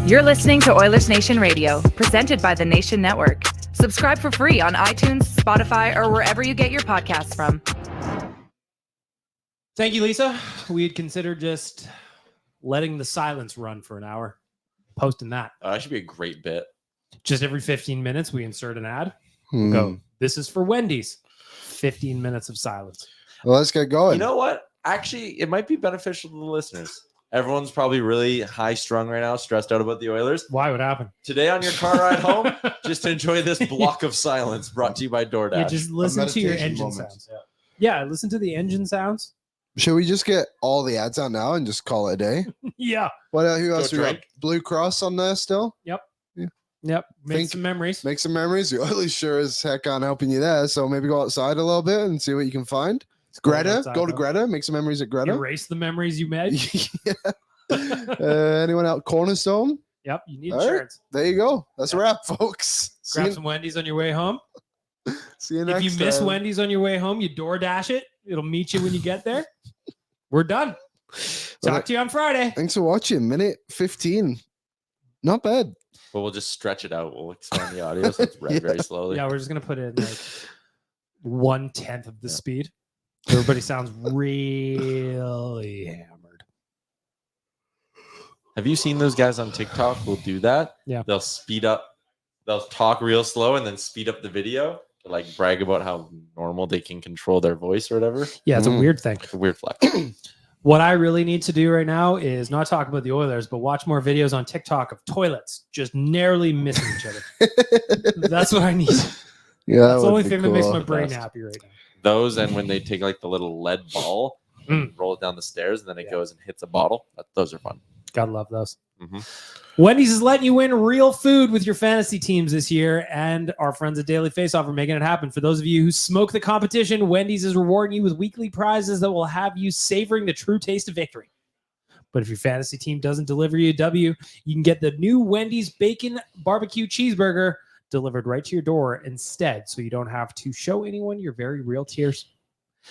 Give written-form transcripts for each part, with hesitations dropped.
You're listening to Oilersnation Radio, presented by the Nation Network. Subscribe for free on iTunes, Spotify, or wherever you get your podcasts from. Thank you, Lisa. We had considered just letting the silence run for an hour, posting that. That should be a great bit. Just every 15 minutes, we insert an ad. Go, this is for Wendy's. 15 minutes of silence. Well, let's get going. You know what? Actually, it might be beneficial to the listeners. Everyone's probably really high strung right now, stressed out about the Oilers. Why would happen? Today on your car ride home, just enjoy this block of silence brought to you by DoorDash. Yeah, just listen to your engine moment. sounds. Yeah, listen to the engine sounds. Should we just get all the ads out now and just call it a day? Yeah. What? Who else? We got drink. Blue Cross on there still? Yep. Make Some memories. Make some memories. The Oilers sure as heck aren't helping you there. So maybe go outside a little bit and see what you can find. Greta, go to Greta. Make some memories at Greta. Erase the memories you made. Yeah. Anyone out Cornerstone? Yep. You need All right. insurance. There you go. That's a wrap, folks. Grab some Wendy's on your way home. See you next time. If you miss Wendy's on your way home, you DoorDash it. It'll meet you when you get there. We're done. Talk to you on Friday. Thanks for watching. Minute 15. Not bad. But we'll just stretch it out. We'll expand the audio so it's read very slowly. Yeah, we're just going to put in like 1/10 of the speed. Everybody sounds really hammered. Have you seen those guys on TikTok who'll do that? Yeah. They'll speed up. They'll talk real slow and then speed up the video to like brag about how normal they can control their voice or whatever. Yeah, it's a weird thing. It's a weird flex. What I really need to do right now is not talk about the Oilers, but watch more videos on TikTok of toilets just narrowly missing each other. That's what I need. Yeah, That's the only thing that makes my brain happy right now. Those and when they take like the little lead ball, roll it down the stairs, and then it goes and hits a bottle. Those are fun. Gotta love those. Mm-hmm. Wendy's is letting you win real food with your fantasy teams this year, and our friends at Daily Faceoff are making it happen. For those of you who smoke the competition, Wendy's is rewarding you with weekly prizes that will have you savoring the true taste of victory. But if your fantasy team doesn't deliver you a W, you can get the new Wendy's Bacon Barbecue Cheeseburger delivered right to your door instead, so you don't have to show anyone your very real tears.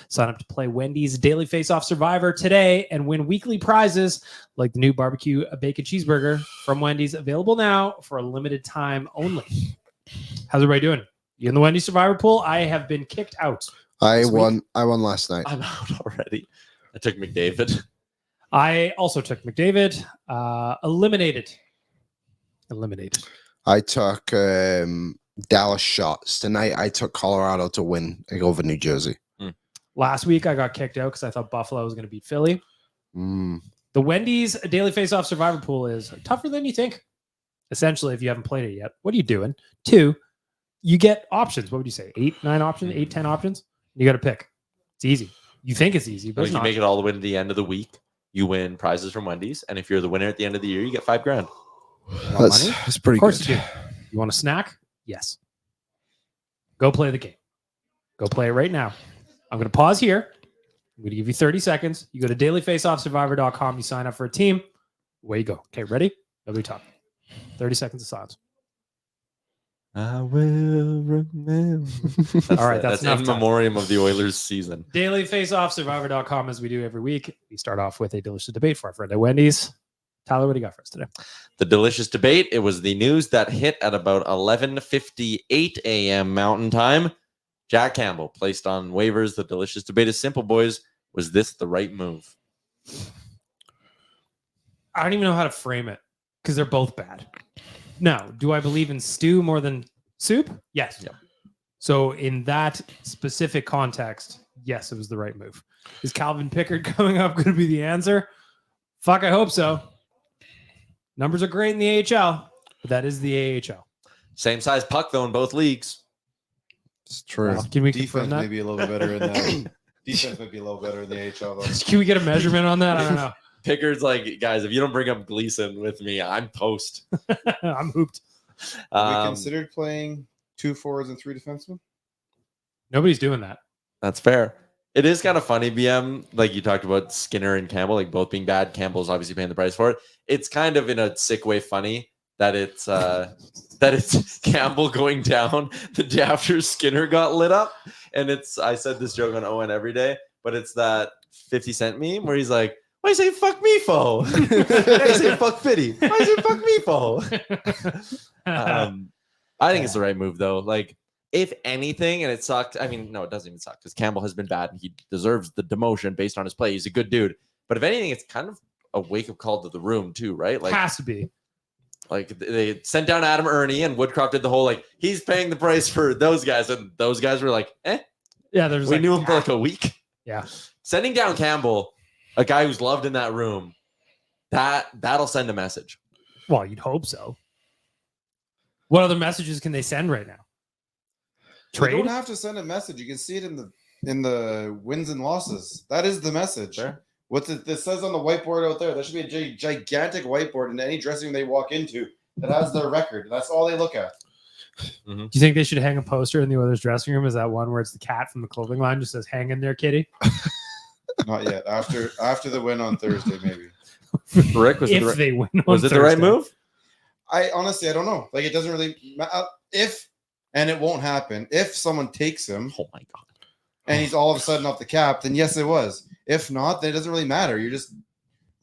Sign up to play Wendy's Daily Face-Off Survivor today and win weekly prizes like the new barbecue bacon cheeseburger from Wendy's, available now for a limited time only. How's everybody doing? You in the Wendy's Survivor pool? I have been kicked out. I won last night. I'm out already. I took McDavid. I also took McDavid. Eliminated. I took Dallas shots. Tonight I took Colorado to win over New Jersey. Last week I got kicked out because I thought Buffalo was going to beat Philly. The Wendy's Daily Face-Off Survivor pool is tougher than you think. Essentially, if you haven't played it yet, what are you doing? 2, you get options. What would you say? 8, 9 options? 8, 10 options? You got to pick. It's easy. You think it's easy, but If you make it all the way to the end of the week, you win prizes from Wendy's. And if you're the winner at the end of the year, you get $5,000. That's pretty Of course good. you do. You want a snack? Yes. Go play the game. Go play it right now. I'm going to pause here. I'm going to give you 30 seconds. You go to dailyfaceoffsurvivor.com. You sign up for a team. Away you go. Okay, ready? Nobody talk. 30 seconds of silence. I will remember. All right, that's enough in time. memoriam of the Oilers season. Dailyfaceoffsurvivor.com, as we do every week. We start off with a delicious debate for our friend at Wendy's. Tyler, what do you got for us today? The delicious debate. It was the news that hit at about 11:58 a.m. Mountain Time. Jack Campbell placed on waivers. The delicious debate is simple, boys. Was this the right move? I don't even know how to frame it because they're both bad. Now, do I believe in stew more than soup? Yes. Yeah. So in that specific context, yes, it was the right move. Is Calvin Pickard coming up going to be the answer? Fuck, I hope so. Numbers are great in the AHL, but that is the AHL. Same size puck, though, in both leagues. It's true. Can we Defense confirm that? may be a little bit better in that. Defense might be a little better in the AHL, though. Can we get a measurement on that? I don't know. Pickard's like, guys, if you don't bring up Gleason with me, I'm toast. I'm hooped. We considered playing 2 forwards and 3 defensemen. Nobody's doing that. That's fair. It is kind of funny, BM, like you talked about Skinner and Campbell, like both being bad. Campbell's obviously paying the price for it. It's kind of in a sick way funny that it's Campbell going down the day after Skinner got lit up. And I said this joke on ON every day, but it's that 50 Cent meme where he's like, Why you say fuck me for? Why you say fuck Fitty? Why you say fuck me for? I think it's the right move though. Like, if anything, and it sucked. I mean, no, it doesn't even suck because Campbell has been bad and he deserves the demotion based on his play. He's a good dude. But if anything, it's kind of a wake-up call to the room too, right? Like, has to be. Like, they sent down Adam Ernie and Woodcroft did the whole like he's paying the price for those guys, and those guys were like, Yeah, there's we knew him for like a week. Yeah, sending down Campbell, a guy who's loved in that room, that'll send a message. Well, you'd hope so. What other messages can they send right now? Trade? You don't have to send a message. You can see it in the wins and losses. That is the message. Sure. This says on the whiteboard out there. There should be a gigantic whiteboard in any dressing room they walk into that has their record. That's all they look at. Mm-hmm. Do you think they should hang a poster in the Oilers dressing room? Is that one where it's the cat from the clothing line just says "Hang in there, kitty"? Not yet. After the win on Thursday, maybe. Rick, was they win on was it the right move? I honestly, I don't know. Like, it doesn't really if, and it won't happen if someone takes him. Oh my god! And he's all of a sudden off the cap. Then yes, it was. If not, then it doesn't really matter. You're just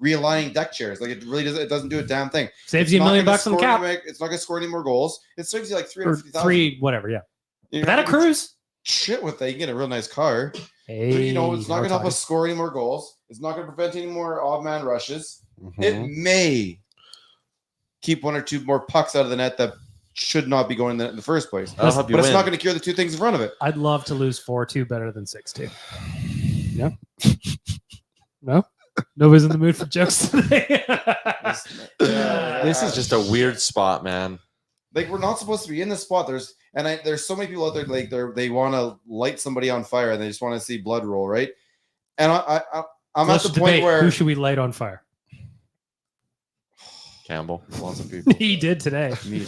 realigning deck chairs. Like, it really doesn't. It doesn't do a damn thing. Saves you $1 million on the cap. It's not going to score any more goals. It saves you like 350,000. Three, whatever. Yeah. That a cruise? Shit with that. You can get a real nice car. Hey, but, it's not going to help us score any more goals. It's not going to prevent any more odd man rushes. Mm-hmm. It may keep one or two more pucks out of the net that should not be going in the first place. But it's not going to cure the two things in front of it. I'd love to lose 4-2 better than 6-2. Yeah. No? Nobody's in the mood for jokes today. This is just a weird spot, man. Like, we're not supposed to be in this spot. There's so many people out there, like, they want to light somebody on fire and they just want to see blood roll, right? And I'm at the point where who should we light on fire? Campbell. Lots of people. He did today. Me.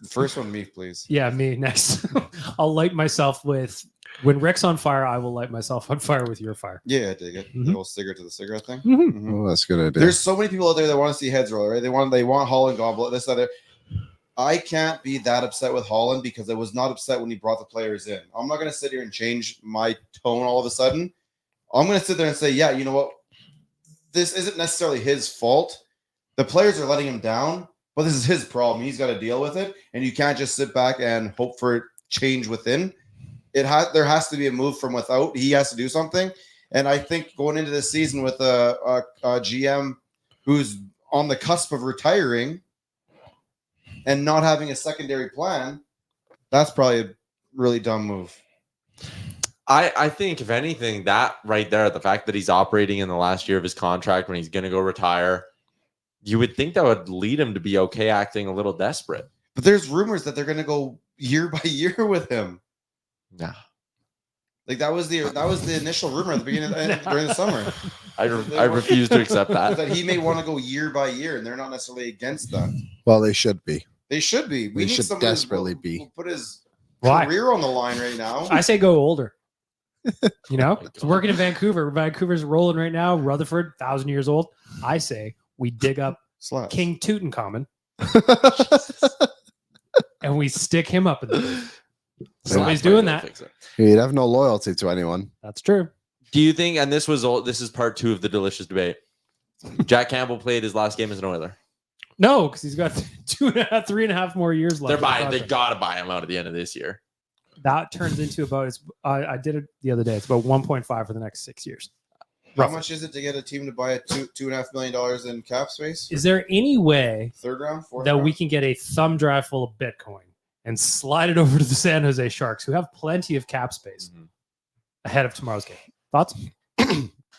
First one, me, please. Yeah, me next. I'll light myself with. When Rick's on fire, I will light myself on fire with your fire. Yeah, I dig it. The whole cigarette to the cigarette thing. Mm-hmm. Mm-hmm. Oh, that's a good idea. There's so many people out there that want to see heads roll, right? They want Holland goblet, this, other. I can't be that upset with Holland because I was not upset when he brought the players in. I'm not going to sit here and change my tone all of a sudden. I'm going to sit there and say, yeah, you know what? This isn't necessarily his fault. The players are letting him down, but this is his problem. He's got to deal with it, and you can't just sit back and hope for change within. There has to be a move from without. He has to do something, and I think going into this season with a GM who's on the cusp of retiring and not having a secondary plan, that's probably a really dumb move. I think, if anything, that right there, the fact that he's operating in the last year of his contract when he's going to go retire, you would think that would lead him to be okay acting a little desperate. But there's rumors that they're going to go year by year with him. Nah. Like, that was the initial rumor at the beginning during the summer. I refuse to accept that. That he may want to go year by year, and they're not necessarily against that. Well, they should be. They should be. We should desperately be. Put his career on the line right now. I say go older. You know, it's working in Vancouver. Vancouver's rolling right now. Rutherford, 1,000 years old. I say we dig up King Tutankhamun and we stick him up in the booth. Somebody's doing that. He'd have no loyalty to anyone. That's true. Do you think, and this is part 2 of the delicious debate, Jack Campbell played his last game as an Oiler? No, because he's got 3.5 more years left. They got to buy him out at the end of this year. That turns into about, I did it the other day. It's about 1.5 for the next 6 years. How much is it to get a team to buy a $2.5 million in cap space? Is there any way third round, fourth that round? we can get a thumb drive full of Bitcoin and slide it over to the San Jose Sharks, who have plenty of cap space ahead of tomorrow's game? Thoughts?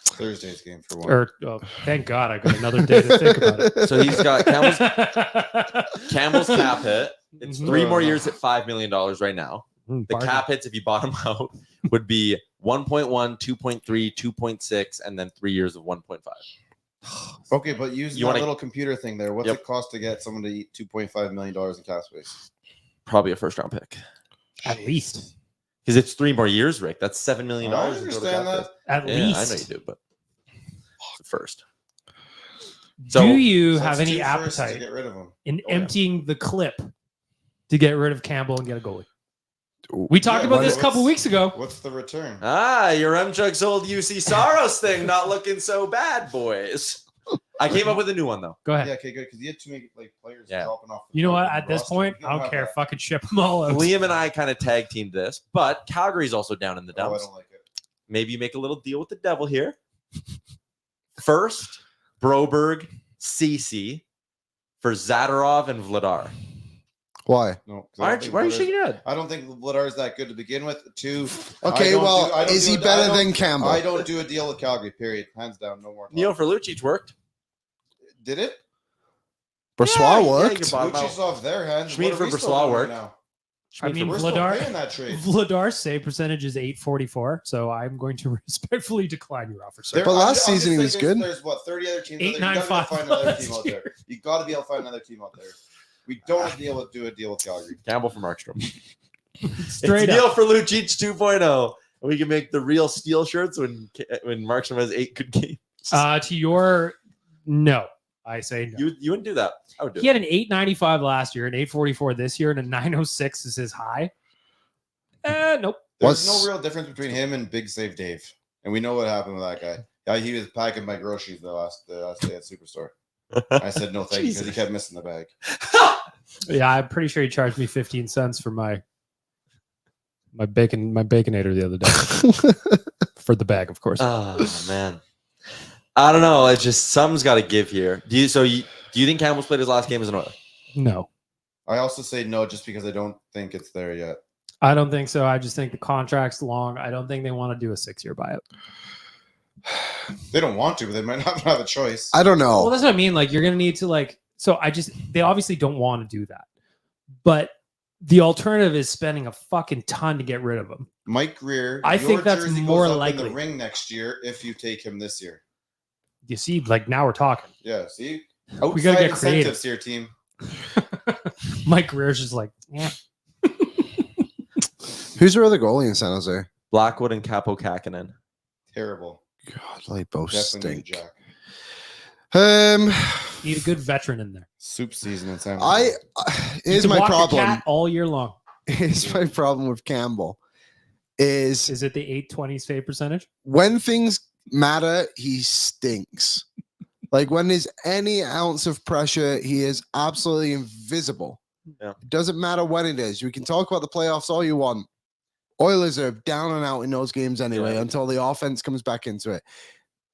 Thursday's game for one. Thank God I got another day to think about it. So he's got Campbell's cap hit. It's 3 more years at $5 million right now. The cap hits, if you bought him out, would be 1.1, 2.3, 2.6, and then 3 years of 1.5. Okay, but use that little computer thing there. What's it cost to get someone to eat $2.5 million in cap space? Probably a first-round pick. At least. Because it's 3 more years, Rick. That's $7 million. I understand that. At least. I know you do, but it's the first. So, do you have any appetite to get rid of him? in emptying the clip to get rid of Campbell and get a goalie? We talked about this a couple weeks ago. What's the return? Your M-Chug's old UC Saros thing not looking so bad, boys. I came up with a new one, though. Go ahead. Yeah, okay, good. Because you had too many players dropping off. You know what? At this point, I don't care. Fucking ship them all out. Liam and I kind of tag teamed this, but Calgary's also down in the dumps. I don't like it. Maybe you make a little deal with the devil here. First, Broberg, Cece for Zadorov and Vladar. Why? No. Why are you shaking your head? I don't think Vladar is that good to begin with. Two. Okay, is he better than Campbell? I don't do a deal with Calgary, period. Hands down, no more. Neil for Lucic worked. Did it? Brossois worked. Lucic's off their hands. Schmid for Brossois worked. I mean, Vladar's save percentage is .844, so I'm going to respectfully decline your offer, sir. But last season he was good. There's 30 other teams. $8.95. You got to be able to find another team out there. We don't have to do a deal with Calgary. Campbell for Markstrom. Straight it's deal for Lucic 2.0. We can make the real steel shirts when Markstrom has 8 good games. No, I say no. You wouldn't do that. I would do. He had an 895 last year, an 844 this year, and a 906 is his high. Nope. There's no real difference between him and Big Save Dave, and we know what happened with that guy. Yeah, he was packing my groceries the last day at Superstore. I said no thank you because he kept missing the bag. Yeah, I'm pretty sure he charged me 15 cents for my baconator the other day. For the bag, of course. Oh man. I don't know. It's just something's got to give here. Do you think Campbell's played his last game as an Oiler? No. I also say no just because I don't think it's there yet. I don't think so. I just think the contract's long. I don't think they want to do a 6-year buyout. They don't want to, but they might not have a choice. I don't know. Well, that's what I mean. Like, you're going to need to they obviously don't want to do that. But the alternative is spending a fucking ton to get rid of him. Mike Greer, I think that's jersey more goes up likely. in the ring next year if you take him this year. You see, like, now we're talking. Yeah, see? We got to get incentives creative here, team. Mike Greer's just like, yeah. Who's your other goalie in San Jose? Blackwood and Capo Kakinen. Terrible. God, they both Definitely stink. Jack. Need a good veteran in there. Soup season in San Jose. Here's You can my walk the problem. cat all year long. Here's my problem with Campbell. Is it the 820 save percentage? when things matter, he stinks. Like when there's any ounce of pressure, he is absolutely invisible. Yeah. It doesn't matter when it is. We can talk about the playoffs all you want. Oilers are down and out in those games anyway until the offense comes back into it.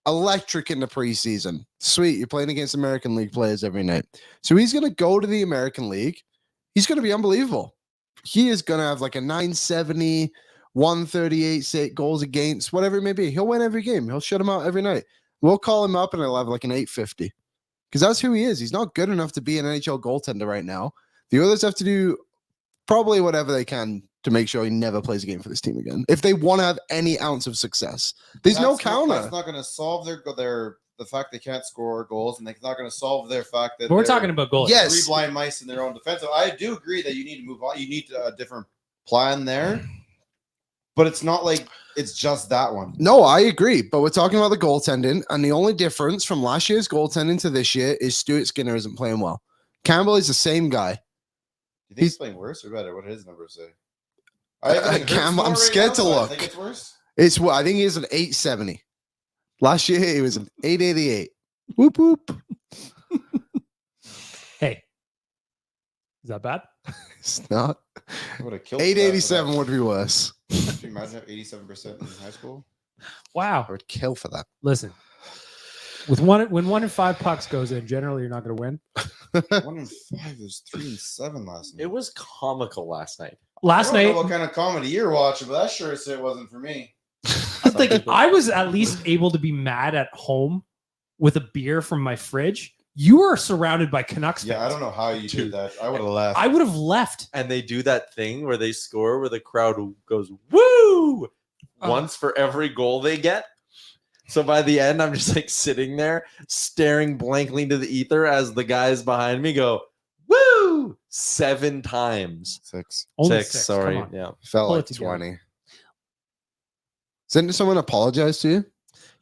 Electric in the preseason. Sweet. You're playing against American League players every night. So he's going to go to the American League. He's going to be unbelievable. He is going to have like a 970, 138 goals against, whatever it may be. He'll win every game. He'll shut him out every night. We'll call him up and he'll have like an 850 because that's who he is. He's not good enough to be an NHL goaltender right now. The others have to do probably whatever they can to make sure he never plays a game for this team again. If they want to have any ounce of success, there's no counter. That's not going to solve the fact they can't score goals, and it's not going to solve their fact that We're talking about goals. Yes. three blind mice in their own defense. So I do agree that you need to move on. You need a different plan there, but it's not like it's just that one. No, I agree. But we're talking about the goaltending, and the only difference from last year's goaltending to this year is Stuart Skinner isn't playing well. Campbell is the same guy. Do you think he's playing worse or better? What did his numbers say? I'm scared to look. I think it's worse. I think he's an 870. Last year he was an 888. Whoop whoop. Hey, is that bad? It's not. 887 would be worse. Can you imagine have 87% in high school? Wow. I would kill for that. Listen, when 1 in 5 pucks goes in, generally you're not going to win. 1 in 5 is 3 and 7 last night. It was comical last night. I don't know what kind of comedy you're watching, but that sure as it wasn't for me. Like, I was at least able to be mad at home with a beer from my fridge. You are surrounded by Canucks fans. Yeah, I don't know how you did that. I would have left. I would have left. And they do that thing where they score where the crowd goes, woo, once for every goal they get. So by the end, I'm just like sitting there staring blankly into the ether as the guys behind me go, woo, 7 times. 6. Only 6, 6. sorry. Come on. Yeah. Felt Pull like it together. 20. Didn't someone apologize to you?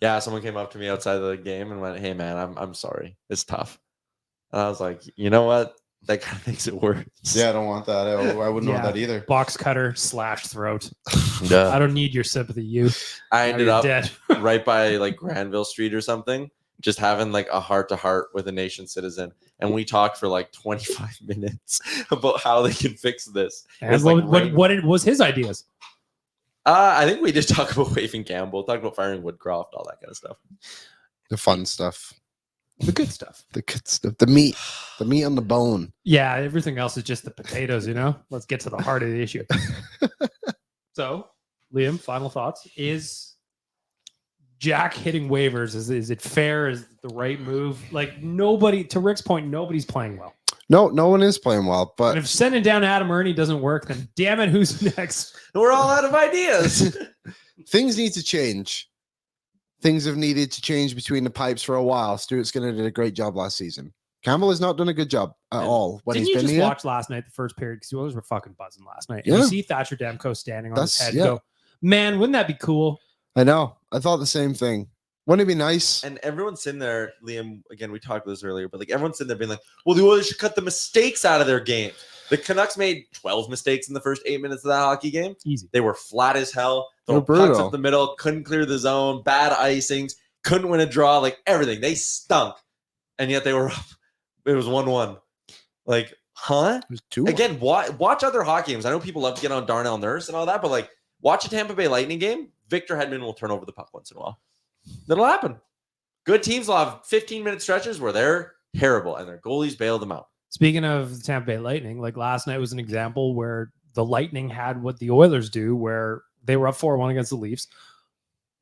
Yeah, someone came up to me outside of the game and went, hey, man, I'm sorry. It's tough. And I was like, you know what? that kind of makes it worse. Yeah, I don't want that. I wouldn't want that either. Box cutter / throat. Yeah. I don't need your sympathy. I Now ended you're up dead. right by like Granville Street or something, just having like a heart-to-heart with a nation citizen, and we talked for like 25 minutes about how they can fix this. And It's like what was his ideas? I think we did talk about waiving Campbell, talk about firing Woodcroft, all that kind of stuff. The fun stuff. The good stuff. The good stuff. The meat on the bone. Yeah, everything else is just the potatoes, Let's get to the heart of the issue. So, Liam, final thoughts. Is Jack hitting waivers, is it fair? Is it the right move? Like, nobody, to Rick's point, nobody's playing well. No one is playing well. And But if sending down Adam Ernie doesn't work, then damn it, who's next? We're all out of ideas. things need to change. Things have needed to change between the pipes for a while. Stuart Skinner did a great job last season. Campbell has not done a good job at all when Didn't he's you been just here. watch last night, the first period? Because the Oilers were fucking buzzing last night. And Yeah. you see Thatcher Demko standing on his That's- head yeah. and go, man, wouldn't that be cool? I know. I thought the same thing. Wouldn't it be nice? And everyone's sitting there, Liam, again, we talked about this earlier, but like everyone's sitting there being like, well, the Oilers should cut the mistakes out of their game. The Canucks made 12 mistakes in the first 8 minutes of that hockey game. Easy. They were flat as hell. They were Throwing pucks brutal. up the middle, couldn't clear the zone, bad icings, couldn't win a draw, like everything. They stunk. And yet they were up. It was 1-1. Like, huh? It was 2-1. Again, watch other hockey games. I know people love to get on Darnell Nurse and all that, but like, watch a Tampa Bay Lightning game. Victor Hedman will turn over the puck once in a while. That'll happen. Good teams will have 15-minute stretches where they're terrible and their goalies bail them out. Speaking of the Tampa Bay Lightning, like last night was an example where the Lightning had what the Oilers do, where they were up 4-1 against the Leafs.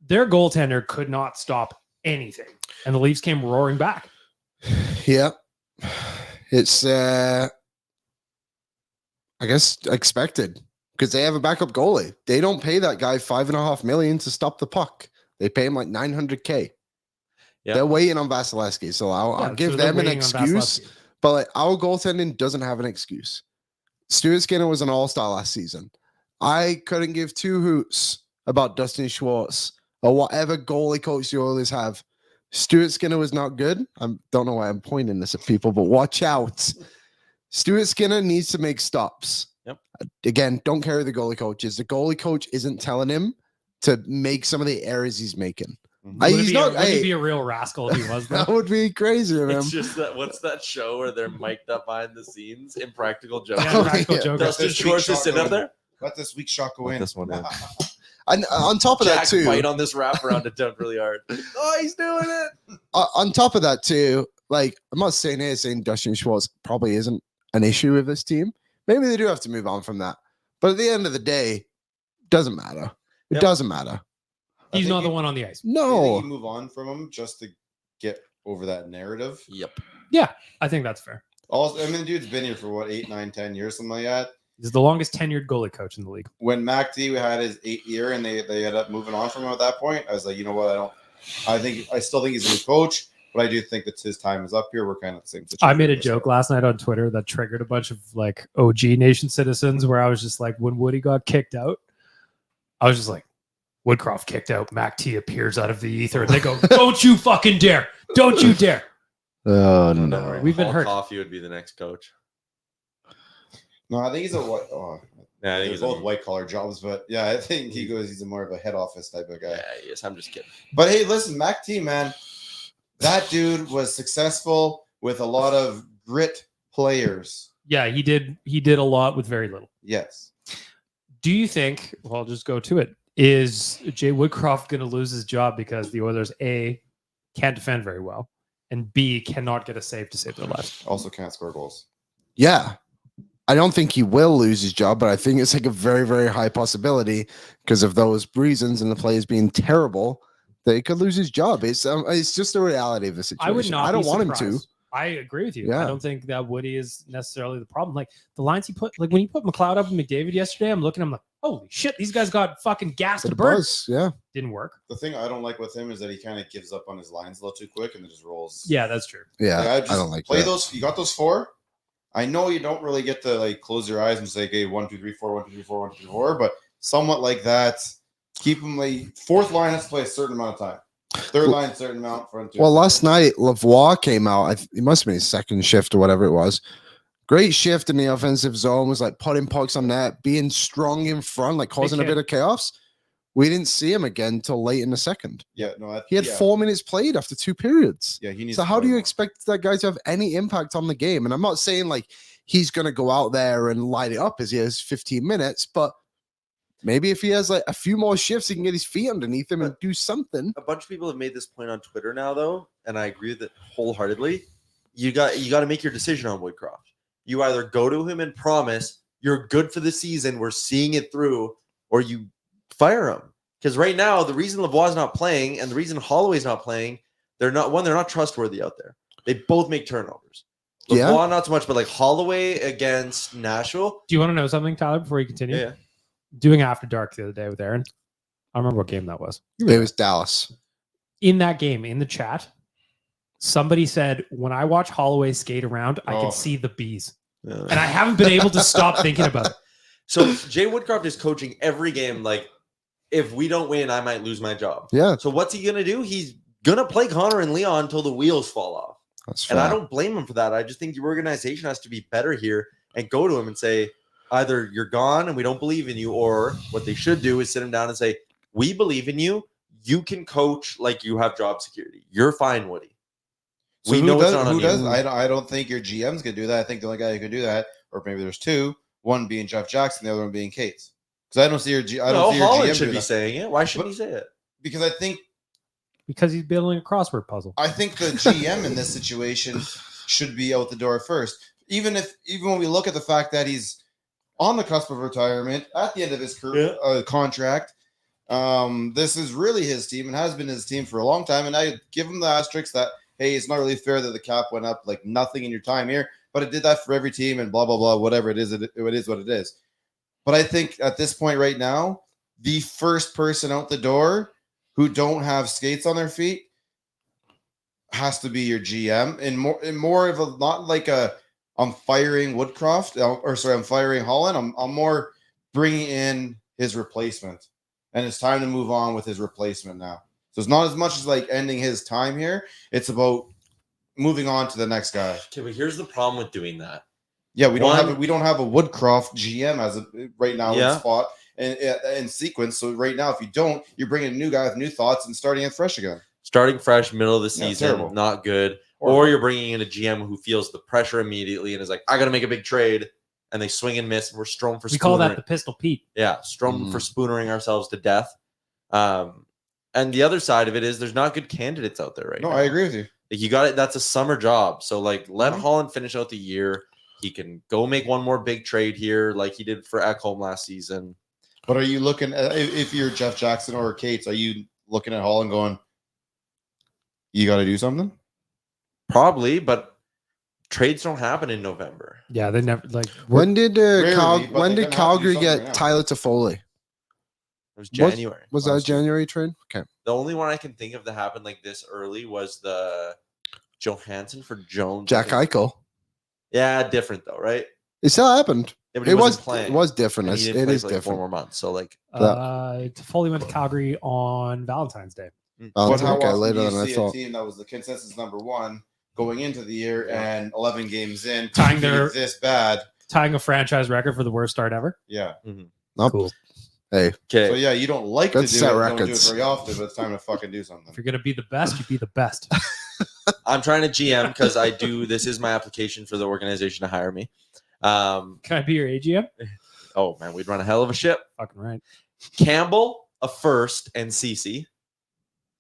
Their goaltender could not stop anything, and the Leafs came roaring back. Yeah. It's I guess expected because they have a backup goalie. They don't pay that guy $5.5 million to stop the puck. They pay him like $900K. Yeah. They're waiting on Vasilevsky, so I'll give they're them an waiting on excuse. Vasilevsky. But like, our goaltending doesn't have an excuse. Stuart Skinner was an all-star last season. I couldn't give two hoots about Dustin Schwartz or whatever goalie coach the Oilers have. Stuart Skinner was not good. I don't know why I'm pointing this at people, but watch out. Stuart Skinner needs to make stops. Yep. Again, don't care who the goalie coach is. The goalie coach isn't telling him to make some of the errors he's making. Would He's he not. be a real rascal if he was, though? That would be crazy of him. It's just that, what's that show where they're mic'd up behind the scenes? Impractical Jokers. Yeah, Practical Yeah. Joker. Dustin This Schwartz week's is sitting up shot there. Let this week's shot go Let in. this one in. And on top of Jack that too, bite on this wraparound attempt really hard. Oh, he's doing it. on top of that too, like I'm not saying Dustin Schwartz probably isn't an issue with this team. Maybe they do have to move on from that. But at the end of the day, doesn't matter. It Yep. doesn't matter. He's think not the you- one on the ice. I think No. you move on from him just to get over that narrative. Yep. I think that's fair. Also, I mean, the dude's been here for what, 8, 9, 10 years, something like that. He's the longest tenured goalie coach in the league. When Mac D had his 8th year and they ended up moving on from him at that point, I was like, you know what? I still think he's a good coach, but I do think that his time is up here. We're kind of the same situation. I made a joke last night on Twitter that triggered a bunch of like OG Nation citizens where I was just like, when Woody got kicked out, I was just like, Woodcroft kicked out, Mac T appears out of the ether, and they go, don't you fucking dare. Don't you dare. Oh Don't no. worry. We've been Paul hurt. Coffey would be the next coach. No, I think he's a white. Oh, Yeah, I think they're he's both white collar jobs, but yeah, I think he's a more of a head office type of guy. Yeah, yes, I'm just kidding. But hey, listen, Mac T, man, that dude was successful with a lot of grit players. Yeah, he did a lot with very little. Yes. Do you think, well, I'll just go to it, is Jay Woodcroft going to lose his job because the Oilers, A, can't defend very well, and B, cannot get a save to save their lives? Also can't score goals. Yeah. I don't think he will lose his job, but I think it's like a very, very high possibility because of those reasons and the players being terrible that he could lose his job. It's just the reality of the situation. I would not. I don't be want him to. surprised. I agree with you. I Yeah. don't think that Woody is necessarily the problem. Like the lines he put, like when he put McLeod up and McDavid yesterday, I'm looking, I'm like, holy shit, these guys got fucking gassed But to it burn. buzz, yeah. Didn't work. The thing I don't like with him is that he kind of gives up on his lines a little too quick and then just rolls. Yeah, that's true. Yeah. Like, I just don't like play that. those. You got those 4. I know you don't really get to like close your eyes and say, okay, 1, 2, 3, 4, 1, 2, 3, 1, 2, 3, 4, but somewhat like that. Keep them like 4th line has to play a certain amount of time. 3rd line, certain amount. Front two. Well, last night, Lavoie came out. It must have been his second shift or whatever it was. Great shift in the offensive zone, was like putting pucks on net, being strong in front, like causing a bit of chaos. We didn't see him again until late in the second. Yeah, no, He had 4 minutes played after 2 periods. Yeah, he needs. So how do you expect that guy to have any impact on the game? And I'm not saying like he's going to go out there and light it up as he has 15 minutes, but maybe if he has like a few more shifts, he can get his feet underneath him and do something. A bunch of people have made this point on Twitter now, though, and I agree with it wholeheartedly. You got to make your decision on Woodcroft. You either go to him and promise you're good for the season, we're seeing it through, or you fire him. Because right now, the reason Lavoie's not playing and the reason Holloway's not playing, they're not trustworthy out there. They both make turnovers. Lavoie, not so much, but like Holloway against Nashville. Do you want to know something, Tyler, before you continue? Yeah. Doing After Dark the other day with Aaron. I don't remember what game that was. It was Dallas. In that game, in the chat, somebody said, when I watch Holloway skate around, I can see the bees. And I haven't been able to stop thinking about it. So Jay Woodcroft is coaching every game. Like, if we don't win, I might lose my job. Yeah. So what's he going to do? He's going to play Connor and Leon until the wheels fall off. That's fair. And I don't blame him for that. I just think the organization has to be better here and go to him and say, either you're gone and we don't believe in you, or what they should do is sit him down and say, we believe in you. You can coach like you have job security. You're fine, Woody. So we know it's not on who you. does? I don't think your GM's gonna do that. I think the only guy who can do that, or maybe there's two. One being Jeff Jackson, the other one being Cates. Because I don't see your see your Holland GM should do be that. saying it. Why shouldn't he say it? Because I think Because he's building a crossword puzzle. the GM in this situation should be out the door first. Even when we look at the fact that he's on the cusp of retirement at the end of his career, contract, this is really his team and has been his team for a long time. And I give him the asterisk that, hey, it's not really fair that the cap went up like nothing in your time here, but it did that for every team and blah, blah, blah, whatever it is what it is. But I think at this point right now, the first person out the door who don't have skates on their feet has to be your GM, and more of a, not like a, I'm firing Woodcroft, I'm firing Holland. I'm more bringing in his replacement, and it's time to move on with his replacement now. So it's not as much as like ending his time here. It's about moving on to the next guy. Okay, but here's the problem with doing that. Yeah, we don't have a Woodcroft GM right now in spot and in sequence. So right now, if you don't, you're bringing a new guy with new thoughts and starting it fresh again. Starting fresh, middle of the season, terrible. not good. Or you're bringing in a GM who feels the pressure immediately and is like, I got to make a big trade. And they swing and miss. And we're Strom for We call that the Pistol Pete. Yeah, Strom for spoonering ourselves to death. And the other side of it is there's not good candidates out there right now. No, I agree with you. Like, you got it. That's a summer job. So like let Holland finish out the year. He can go make one more big trade here like he did for Ekholm last season. But are you looking at, if you're Jeff Jackson or Cates, are you looking at Holland going, you got to do something? Probably, but trades don't happen in November. Yeah, they never like. When did Calgary Calgary right get now. Tyler Toffoli? It was January. Was that a January trade? Okay. The only one I can think of that happened like this early was the Johansson for Jones. Jack Eichel. Yeah, different though, right? It still happened. Yeah, but It he was wasn't playing. it was different. And he It didn't play is for, like, 4 different. more months. So like, Toffoli went to Calgary on Valentine's Day. Oh, But how okay, often later do you than I see a thought. team that was the consensus number one going into the year and 11 games in, Tying being their- this bad? Tying a franchise record for the worst start ever. Yeah. Nope. Cool. Hey, okay. So yeah, you don't like to Good do set it, don't do it records. very often, but it's time to fucking do something. If you're gonna be the best, you be the best. I'm trying to GM because I do. This is my application for the organization to hire me. Can I be your AGM? Oh man, we'd run a hell of a ship. Fucking right. Campbell, a first, and CC in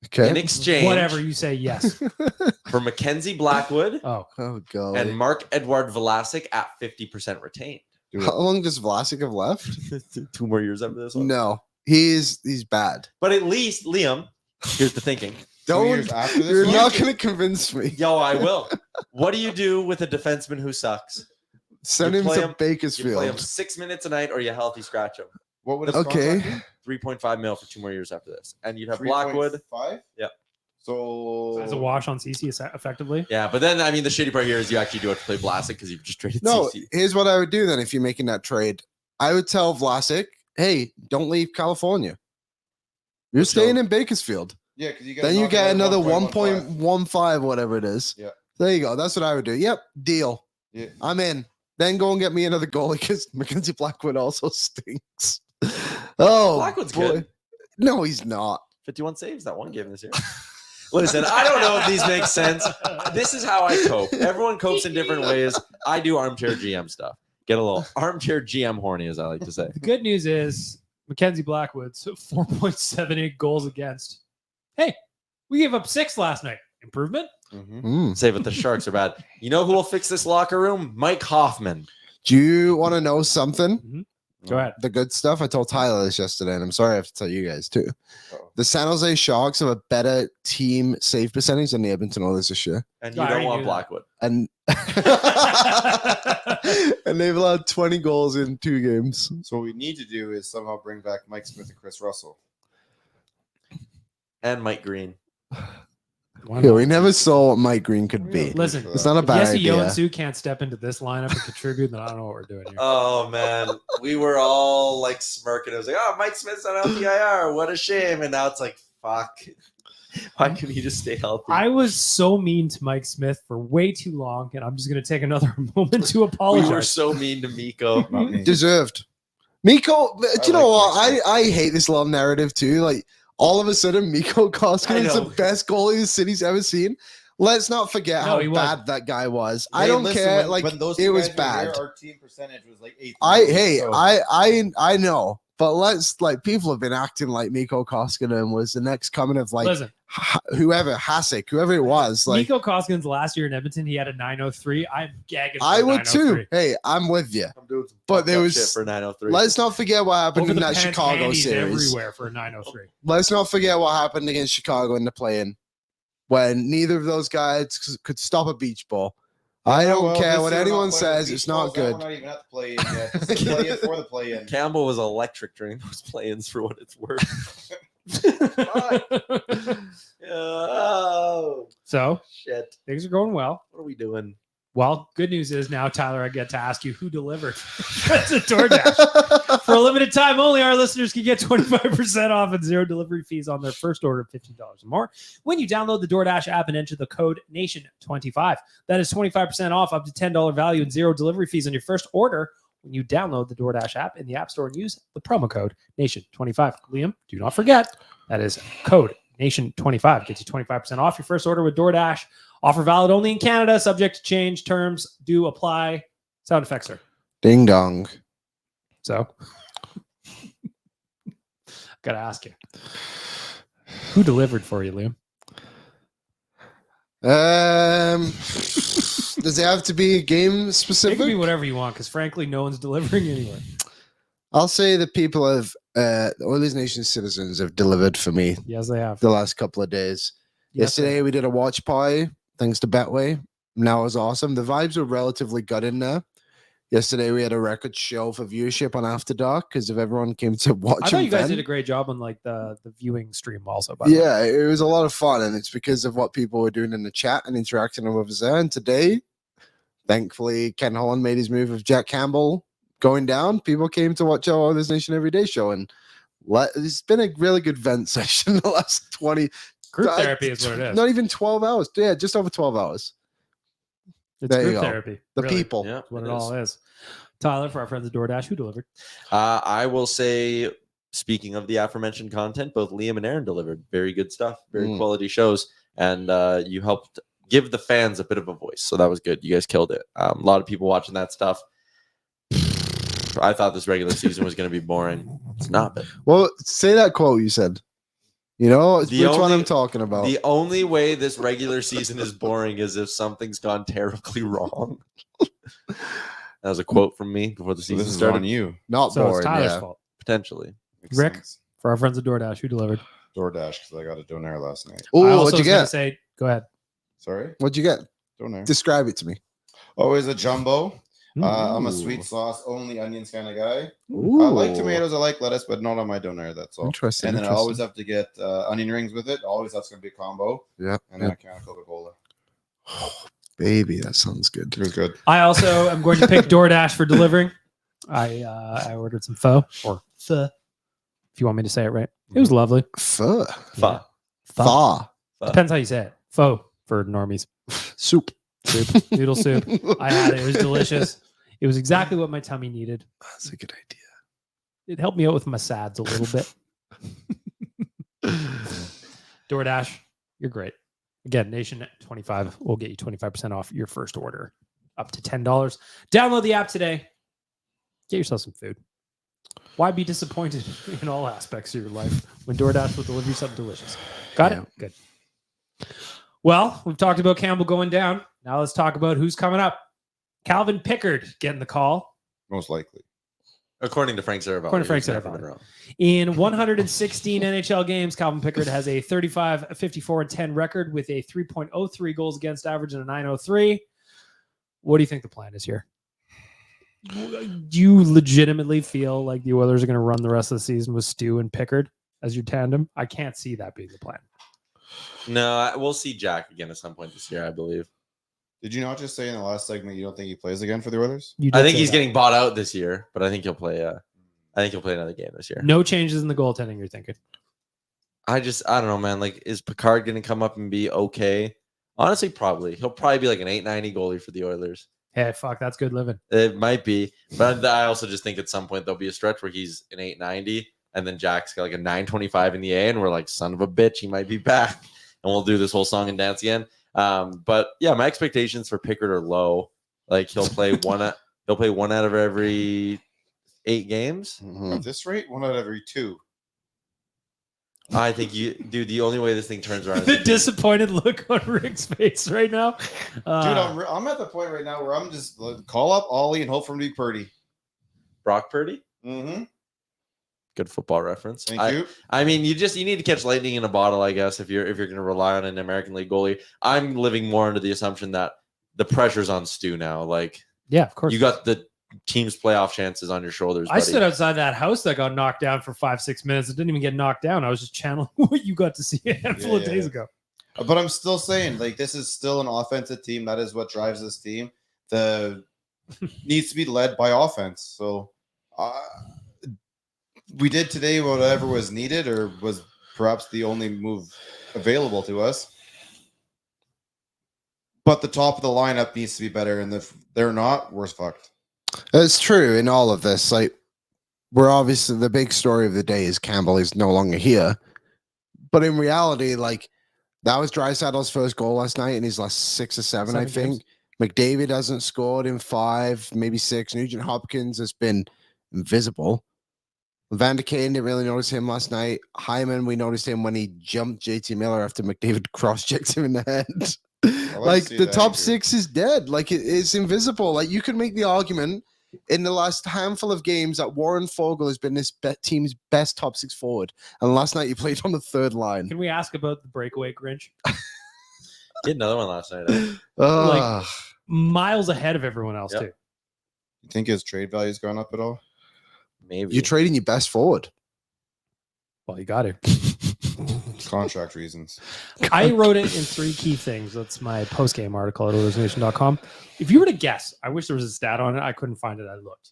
okay. exchange Whatever you say, yes. for Mackenzie Blackwood Oh, Oh god. and Mark Edward Vlasic at 50% retained. How long does Vlasic have left? 2 more years after this one. No, he's bad. But at least, Liam, here's the thinking. 2 Don't. years after this You're one? not going to convince me. Yo, I will. What do you do with a defenseman who sucks? Send You him play to him- You Bakersfield. play him 6 minutes a night or you healthy scratch him. What would his Okay. contract 3.5 mil for 2 more years after this. And you'd be? have Blackwood. 3.5? Yep. So as a wash on CC effectively. Yeah, but then, I mean, the shitty part here is you actually do have to play Vlasic because you've just traded No, CC. here's what I would do then if you're making that trade. I would tell Vlasic, hey, don't leave California. You're staying in Bakersfield. yeah, because you get Then you get another 1.15. 1.15, whatever it is. Yeah. There you go. That's what I would do. Yep, deal. Yeah. I'm in. Then go and get me another goalie because Mackenzie Blackwood also stinks. Oh, Blackwood's boy. good. No, he's not. 51 saves that one game this year. Listen, I don't know if these make sense. This is how I cope. Everyone copes in different ways. I do armchair GM stuff. Get a little armchair GM horny, as I like to say. The good news is Mackenzie Blackwood's 4.78 goals against. Hey, we gave up 6 last night. Improvement? Say, but the Sharks are bad. You know who will fix this locker room? Mike Hoffman. Do you want to know something? Go ahead. The good stuff. I told Tyler this yesterday, and I'm sorry I have to tell you guys too. Uh-oh. The San Jose Sharks have a better team save percentage than the Edmonton Oilers this year, And you I don't already want knew Blackwood. and and they've allowed 20 goals in 2 games. So what we need to do is somehow bring back Mike Smith and Chris Russell. And Mike Green. Why Yeah, not? we never saw what Mike Green could be. Listen, It's not a if bad Jesse idea. Yoensu can't step into this lineup and contribute, then I don't know what we're doing here. Oh, man. We were all like smirking. It was like, oh, Mike Smith's on LTIR. What a shame. And now it's like, fuck. Why couldn't he just stay healthy? I was so mean to Mike Smith for way too long, and I'm just going to take another moment to We apologize. were so mean to Miko. Not me. Deserved. Miko, do you know like what? Mike I hate this little narrative too. Like, all of a sudden, Miko Koskinen I is the know. best goalie the city's ever seen. Let's not forget No, how he bad wasn't. that guy was. Hey, I don't listen, care. when- Like, when those it two was guys were here, bad. our team percentage was like 8. I know, but let's like people have been acting like Miko Koskinen was the next coming of like Listen, whoever Hasek, whoever it was. Like, Nico Koskin's last year in Edmonton, he had a 903. I'm gagging. For I a would too. 903. Hey, I'm with you. I'm doing some But fucked there up was- shit for 903. Let's not forget what happened Over in the that pants, Chicago panties series. everywhere for a 903. Let's not forget what happened against Chicago in the play-in when neither of those guys could stop a beach ball. I don't care what anyone says. It's not good. We're not even at the play-in yet. It's the play-in for the play-in. Campbell was electric during those play-ins for what it's worth. Oh, So shit. things are going well. What are we doing? Well, good news is now, Tyler, I get to ask you who delivered. That's a DoorDash. For a limited time only, our listeners can get 25% off and 0 delivery fees on their first order of $15 or more when you download the DoorDash app and enter the code NATION25. That is 25% off up to $10 value and 0 delivery fees on your first order when you download the DoorDash app in the App Store and use the promo code NATION25. Liam, do not forget, that is code NATION25. Gets you 25% off your first order with DoorDash. Offer valid only in Canada, subject to change. Terms do apply. Sound effects, sir. Ding dong. So, gotta ask you, who delivered for you, Liam? Does it have to be game It could specific? be whatever you want, because frankly, no one's delivering anywhere. I'll say the people of the Oilers Nation citizens have delivered for me Yes, they have. the last couple of days. Yesterday we did a watch party thanks to Betway. Now it was awesome. The vibes were relatively good in there. Yesterday we had a record show for viewership on After Dark because if everyone came to watch. I thought and you guys vent. did a great job on like the viewing stream also. By the way. Yeah, it was a lot of fun, and it's because of what people were doing in the chat and interacting with us there. And today, thankfully, Ken Holland made his move of Jack Campbell going down. People came to watch our Oilers Nation Everyday show, and it's been a really good vent session the last 20. Group therapy is what it is. Not even 12 hours. Yeah, just over 12 hours. It's there you group go. therapy. The really. people. Yeah, That's what it all is. Tyler, for our friends at DoorDash, who delivered? I will say, speaking of the aforementioned content, both Liam and Aaron delivered very good stuff, very quality shows, and you helped give the fans a bit of a voice. So that was good. You guys killed it. A lot of people watching that stuff. I thought this regular season was going to be boring. It's not been. Well, say that quote you said. You know, The which one only- I'm talking about. The only way this regular season is boring is if something's gone terribly wrong. That was a quote from me before the So season this is started. on you. Not So it's boring, Tyler's yeah. fault. Potentially. Makes Rick? sense. For our friends at DoorDash, who delivered? DoorDash because I got a donaire last night. I Oh, also what'd you was gonna get? say, go ahead. Sorry, What'd you get? donaire. Describe it to me. Always a jumbo. I'm a Ooh. sweet sauce, only onions kind of guy. Ooh. I like tomatoes, I like lettuce, but not on my donaire. That's all. Interesting. And then I interesting. always have to get onion rings with it. Always that's going to be a combo. Yeah. And then a can of Coca-Cola. Baby, that sounds good. It was good. I also am going to pick DoorDash for delivering. I ordered some pho or pho, if you want me to say it right. It was lovely. Pho. Fuck. Thaw. Depends how you say it. Pho for normies. Soup. Soup, noodle soup. I had it. It was delicious. It was exactly what my tummy needed. That's a good idea. It helped me out with my SADs a little bit. DoorDash, you're great. Again, Nation 25 will get you 25% off your first order up to $10. Download the app today. Get yourself some food. Why be disappointed in all aspects of your life when DoorDash will deliver you something delicious? Got it? Good. Well, we've talked about Campbell going down. Now let's talk about who's coming up. Calvin Pickard getting the call. Most likely. According to Frank Saravalli. According to Frank who's never Saravalli. been wrong. In 116 NHL games, Calvin Pickard has a 35, 54, and 10 record with a 3.03 goals against average and a 903. What do you think the plan is here? Do you legitimately feel like the Oilers are going to run the rest of the season with Stu and Pickard as your tandem? I can't see that being the plan. No, we'll see Jack again at some point this year, I believe. Did you not just say in the last segment you don't think he plays again for the Oilers? I think he's getting bought out this year, but I think he'll play. I think he'll play another game this year. No changes in the goaltending, you're thinking? I don't know, man. Like, is Pickard going to come up and be okay? Honestly, probably. He'll probably be like an 890 goalie for the Oilers. Hey, fuck, that's good living. It might be, but I also just think at some point there'll be a stretch where he's an 890, and then Jack's got like a 925 in the A, and we're like, son of a bitch, he might be back, and we'll do this whole song and dance again. But yeah, my expectations for Pickard are low. Like he'll play one out of every 8 games. At this rate, 1 out of every 2. I think the only way this thing turns around The is disappointed look on Rick's face right now. Dude, I'm at the point right now where I'm just call up Ollie and hope for him to be Purdy. Brock Purdy. Mm-hmm. Good football reference. Thank you. I mean, you need to catch lightning in a bottle, I guess, if you're going to rely on an American League goalie. I'm living more under the assumption that the pressure's on Stu now. Like, yeah, of course. You got the team's playoff chances on your shoulders. I stood outside that house that got knocked down for 5-6 minutes. It didn't even get knocked down. I was just channeling what you got to see a handful of days ago. But I'm still saying, like, this is still an offensive team. That is what drives this team. The needs to be led by offense. So we did today whatever was needed, or was perhaps the only move available to us. But the top of the lineup needs to be better, and if they're not, we're fucked. It's true in all of this. Like, we're obviously the big story of the day is Campbell is no longer here, but in reality, like that was Dreisaitl's first goal last night in his last 6 or 7, I think. Games. McDavid hasn't scored in 5, maybe 6. Nugent Hopkins has been invisible. Vander Kane, didn't really notice him last night. Hyman, we noticed him when he jumped JT Miller after McDavid cross-checked him in the head. Like the top 6 is dead. Like it's invisible. Like you could make the argument in the last handful of games that Warren Fogle has been this team's best top 6 forward, and last night he played on the 3rd line. Can we ask about the breakaway Grinch? Did another one last night. Like miles ahead of everyone else too. You think his trade value's gone up at all? Maybe you're trading your best forward. Well, you got to. Contract reasons. I wrote it in 3 key things. That's my post-game article at Oilersnation.com. If you were to guess, I wish there was a stat on it. I couldn't find it. I looked.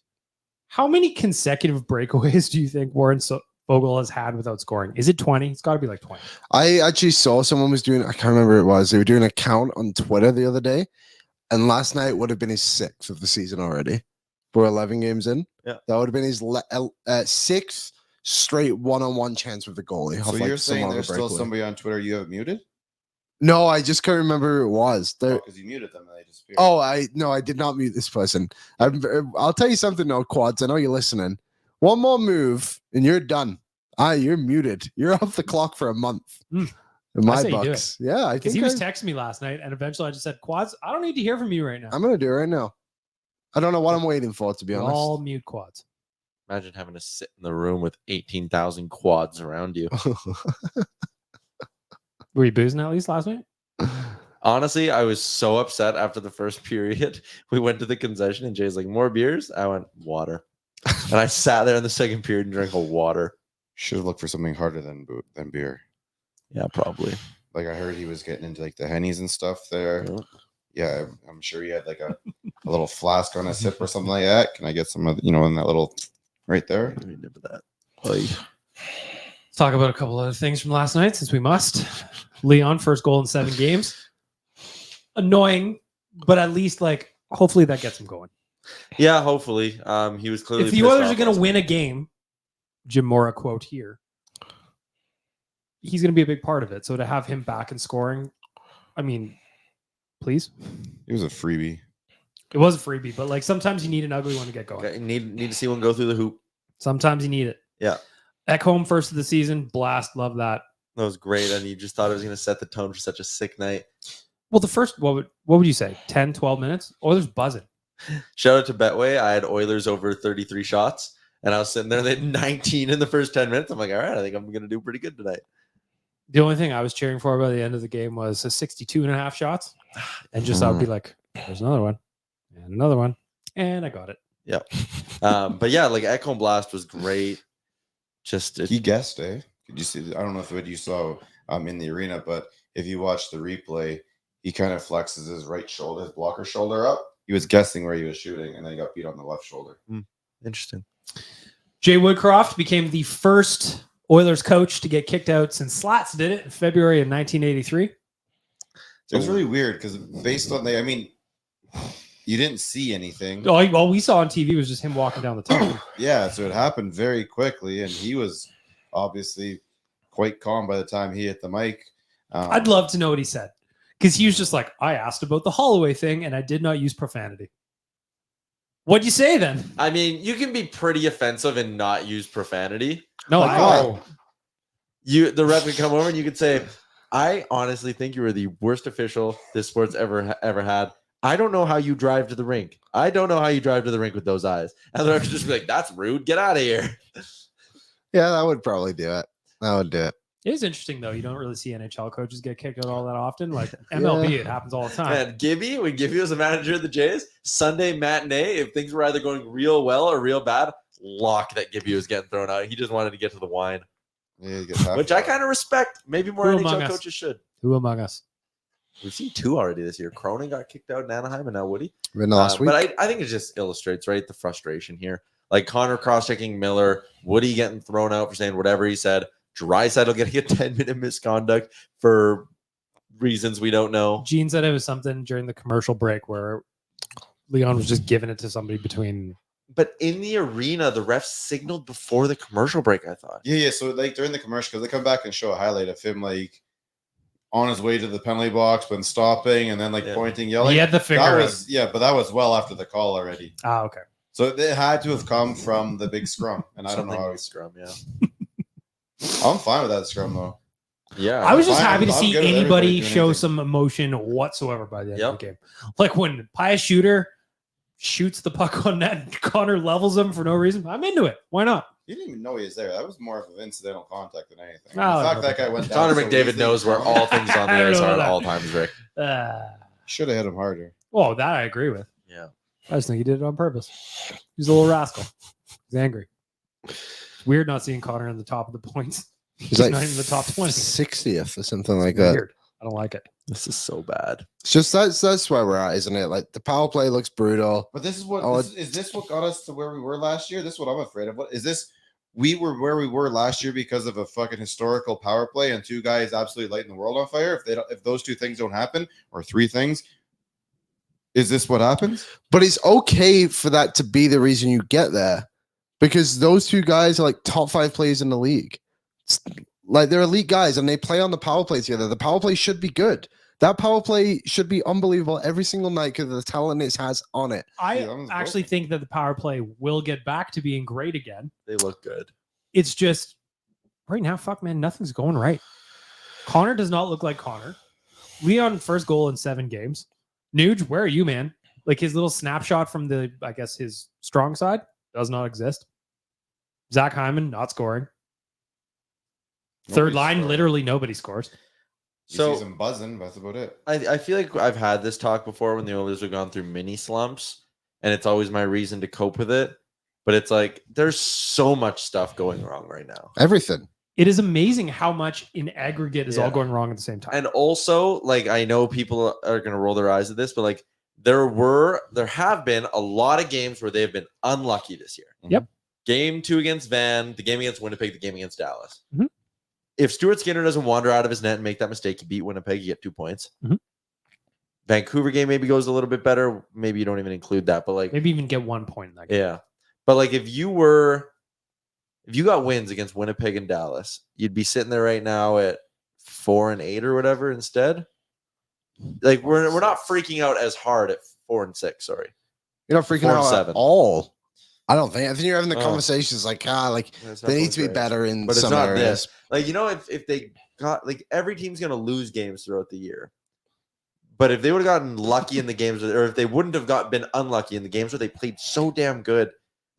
How many consecutive breakaways do you think Warren Fogle has had without scoring? Is it 20? It's got to be like 20. I actually saw someone was doing, I can't remember what it was. They were doing a count on Twitter the other day, and last night would have been his 6th of the season already. We're 11 games in. Yeah. That would have been his 6th straight one-on-one chance with the goalie. So you're saying there's still somebody on Twitter you have muted? No, I just can't remember who it was. Because you muted them and they disappeared. Oh, I did not mute this person. I'll tell you something though, Quads. I know you're listening. One more move and you're done. You're muted. You're off the clock for a month. In my books. Yeah, I think he was texting me last night, and eventually I just said, Quads, I don't need to hear from you right now. I'm gonna do it right now. I don't know what I'm waiting for, to be honest. All mute Quads. Imagine having to sit in the room with 18,000 quads around you. Were you boozing at least last night? Honestly, I was so upset after the first period. We went to the concession and Jay's like, more beers? I went, water. And I sat there in the second period and drank a water. Should have looked for something harder than beer. Yeah, probably. Like I heard he was getting into like the Hennies and stuff there. Yeah, I'm sure he had like a little flask on a sip or something like that. Can I get some of, in that little right there? Let me nip that. Let's talk about a couple other things from last night, since we must. Leon, first goal in 7 games. Annoying, but at least hopefully that gets him going. Yeah, hopefully. He was clearly. If the pissed Oilers off are going to last win night. a game, Jim Mora quote here, he's going to be a big part of it. So to have him back and scoring, I mean, please. It was a freebie. It was a freebie, but like sometimes you need an ugly one to get going. Okay, need to see one go through the hoop. Sometimes you need it. Yeah, Ekholm first of the season, blast, love that. that was great, and you just thought it was going to set the tone for such a sick night. Well, the first, what would you say? 10, 12 minutes? Oilers buzzing. Shout out to Betway. I had Oilers over 33 shots, and I was sitting there. They had 19 in the first 10 minutes. I'm like, all right, I think I'm going to do pretty good tonight. The only thing I was cheering for by the end of the game was a 62.5 shots. And just I would be like, there's another one. And another one. And I got it. Yeah. But yeah, like Ekholm blast was great. Just He guessed, eh? Did you see? I don't know if what you saw in the arena, but if you watch the replay, he kind of flexes his right shoulder, his blocker shoulder up. He was guessing where he was shooting, and then he got beat on the left shoulder. interesting. Jay Woodcroft became the first Oilers coach to get kicked out since Slats did it in February of 1983. It was really weird because based on you didn't see anything. All we saw on TV was just him walking down the tunnel. Yeah, so it happened very quickly, and he was obviously quite calm by the time he hit the mic. I'd love to know what he said. Because he was just like, I asked about the Holloway thing and I did not use profanity. What'd you say then? I mean, you can be pretty offensive and not use profanity. No, Like The ref could come over and you could say, I honestly think you were the worst official this sport's ever had. I don't know how you drive to the rink. I don't know how you drive to the rink with those eyes. And the ref would just be like, that's rude. Get out of here. Yeah, that would probably do it. That would do it. It is interesting, though. You don't really see NHL coaches get kicked out all that often. Like MLB, it happens all the time. And Gibby, when Gibby was a manager of the Jays, Sunday matinee, if things were either going real well or real bad, lock that Gibby was getting thrown out. He just wanted to get to the wine, Yeah, he gets half which I kind of respect. Maybe more Who among NHL us? coaches should. Who among us? We've seen two already this year. Cronin got kicked out in Anaheim, and now Woody. In the last week. But I think it just illustrates, right, the frustration here. Like Connor cross-checking Miller, Woody getting thrown out for saying whatever he said, Draisaitl getting a 10-minute misconduct for reasons we don't know. Gene said it was something during the commercial break where Leon was just giving it to somebody between. But in the arena, the refs signaled before the commercial break, I thought. Yeah. So like during the commercial, because they come back and show a highlight of him like on his way to the penalty box, when stopping and then pointing, yelling. He had the finger out. But that was well after the call already. Ah, okay. So it had to have come from the big scrum, and I don't know how. Scrum, yeah. I'm fine with that scrum though. Yeah. I was just fine. happy to I'm see good with everybody anybody doing show anything. some emotion whatsoever by the end of Yep. the game. Like when Pius Shooter shoots the puck on net and Connor levels him for no reason. I'm into it. Why not? You didn't even know he was there. That was more of an incidental contact than anything. Oh, the fact that guy went down. Connor so McDavid easily- knows where all things on the I don't ice know are at that. all times, Rick. Should have hit him harder. Well, that I agree with. Yeah. I just think he did it on purpose. He's a little rascal. He's angry. It's weird not seeing Connor in the top of the points. He's like not in the top 20. 60th or something like that. Weird. I don't like it. This is so bad. It's just that's where we're at, isn't it? Like the power play looks brutal. But this is what Oh, is this what got us to where we were last year? This is what I'm afraid of. What is this? We were where we were last year because of a fucking historical power play and two guys absolutely lighting the world on fire. If those two things don't happen, or three things, is this what happens? But it's okay for that to be the reason you get there, because those two guys are like top 5 players in the league. It's like they're elite guys and they play on the power play together. The power play should be good. That power play should be unbelievable every single night because of the talent it has on it. I Yeah, I'm actually think that the power play will get back to being great again. They look good. It's just right now, fuck man, nothing's going right. Connor does not look like Connor. Leon first goal in 7 games. Nuge, where are you, man? Like his little snapshot from the, I guess, his strong side does not exist. Zach Hyman not scoring. Third Nobody's line, scoring. literally nobody scores. You So- see some buzzing, but that's about it. I feel like I've had this talk before when the Oilers have gone through mini slumps, and it's always my reason to cope with it. But it's like there's so much stuff going wrong right now. Everything. It is amazing how much in aggregate is all Yeah. going wrong at the same time. And also, like, I know people are going to roll their eyes at this, but like there have been a lot of games where they've been unlucky this year. Yep. Game 2 against Van, the game against Winnipeg, the game against Dallas. Mhm. If Stuart Skinner doesn't wander out of his net and make that mistake, you beat Winnipeg, you get 2 points. Mhm. Vancouver game maybe goes a little bit better. Maybe you don't even include that, but like maybe even get 1 point in that game. yeah. But like if you got wins against Winnipeg and Dallas, you'd be sitting there right now at 4-8 or whatever instead. Like we're not freaking out as hard at 4-6. Sorry, You're not freaking out 4-7. at all. I don't think. I think you're having the conversations like they need to be great. better in But it's some not areas. this. Like if they got like every team's gonna lose games throughout the year. But if they would have gotten lucky in the games, or if they wouldn't have been unlucky in the games where they played so damn good,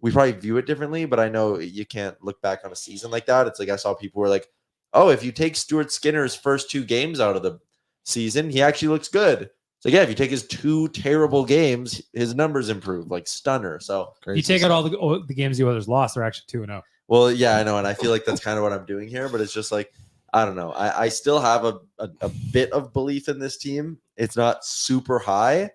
we probably view it differently. But I know you can't look back on a season like that. It's like I saw people were like, "Oh, if you take Stuart Skinner's first 2 games out of the season, he actually looks good." So yeah, if you take his 2 terrible games, his numbers improve, like stunner. So You take out all the games the Oilers lost, they're actually 2-0. well, yeah, I know, and I feel like that's kind of what I'm doing here. But it's just like I don't know. I still have a bit of belief in this team. It's not super high,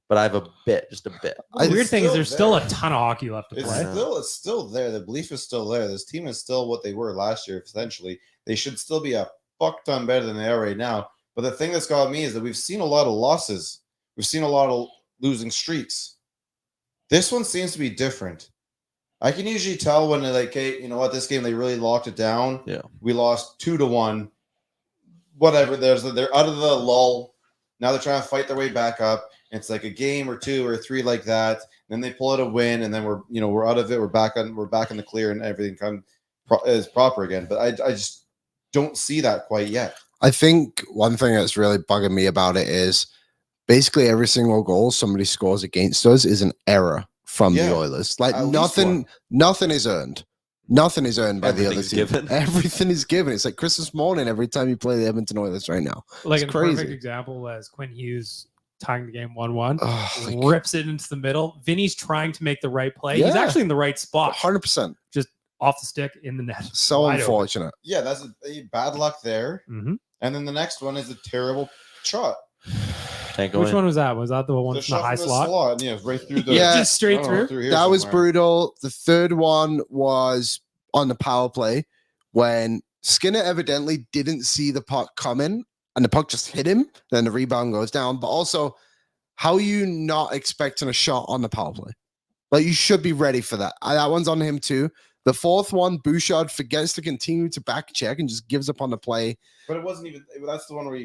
but I have just a bit. The weird thing is there's there. still a ton of hockey left to play. It's still there. The belief is still there. This team is still what they were last year. Essentially, they should still be a fuck ton better than they are right now. But the thing that's got me is that we've seen a lot of losses. We've seen a lot of losing streaks. This one seems to be different. I can usually tell when they're like, hey, you know what, this game they really locked it down. Yeah. We lost 2-1. Whatever. They're out of the lull. Now they're trying to fight their way back up. It's like a game or 2 or 3 like that. Then they pull out a win, and then we're out of it. We're back in the clear, and everything is proper again. But I just don't see that quite yet. I think one thing that's really bugging me about it is basically every single goal somebody scores against us is an error from the Oilers. Like nothing is earned. Nothing is earned by the other team. Given. Everything is given. It's like Christmas morning every time you play the Edmonton Oilers right now. Like It's a perfect crazy. example was Quinn Hughes tying the game 1-1, Oh, rips it into the middle. Vinny's trying to make the right play. He's Yeah. actually in the right spot. 100%. Just off the stick in the net. So Wide unfortunate. Yeah, that's a bad luck there. Mhm. And then the next one is a terrible shot. Can't go Which in. one was that? Was that the one The from the shot high from slot? Yeah, right through the. Yeah. Just straight I don't know, through? here That was somewhere. brutal. The third one was on the power play when Skinner evidently didn't see the puck coming and the puck just hit him. Then the rebound goes down. But also, how are you not expecting a shot on the power play? Like, you should be ready for that. That one's on him too. The fourth one, Bouchard forgets to continue to back check and just gives up on the play. But it wasn't even. That's the one where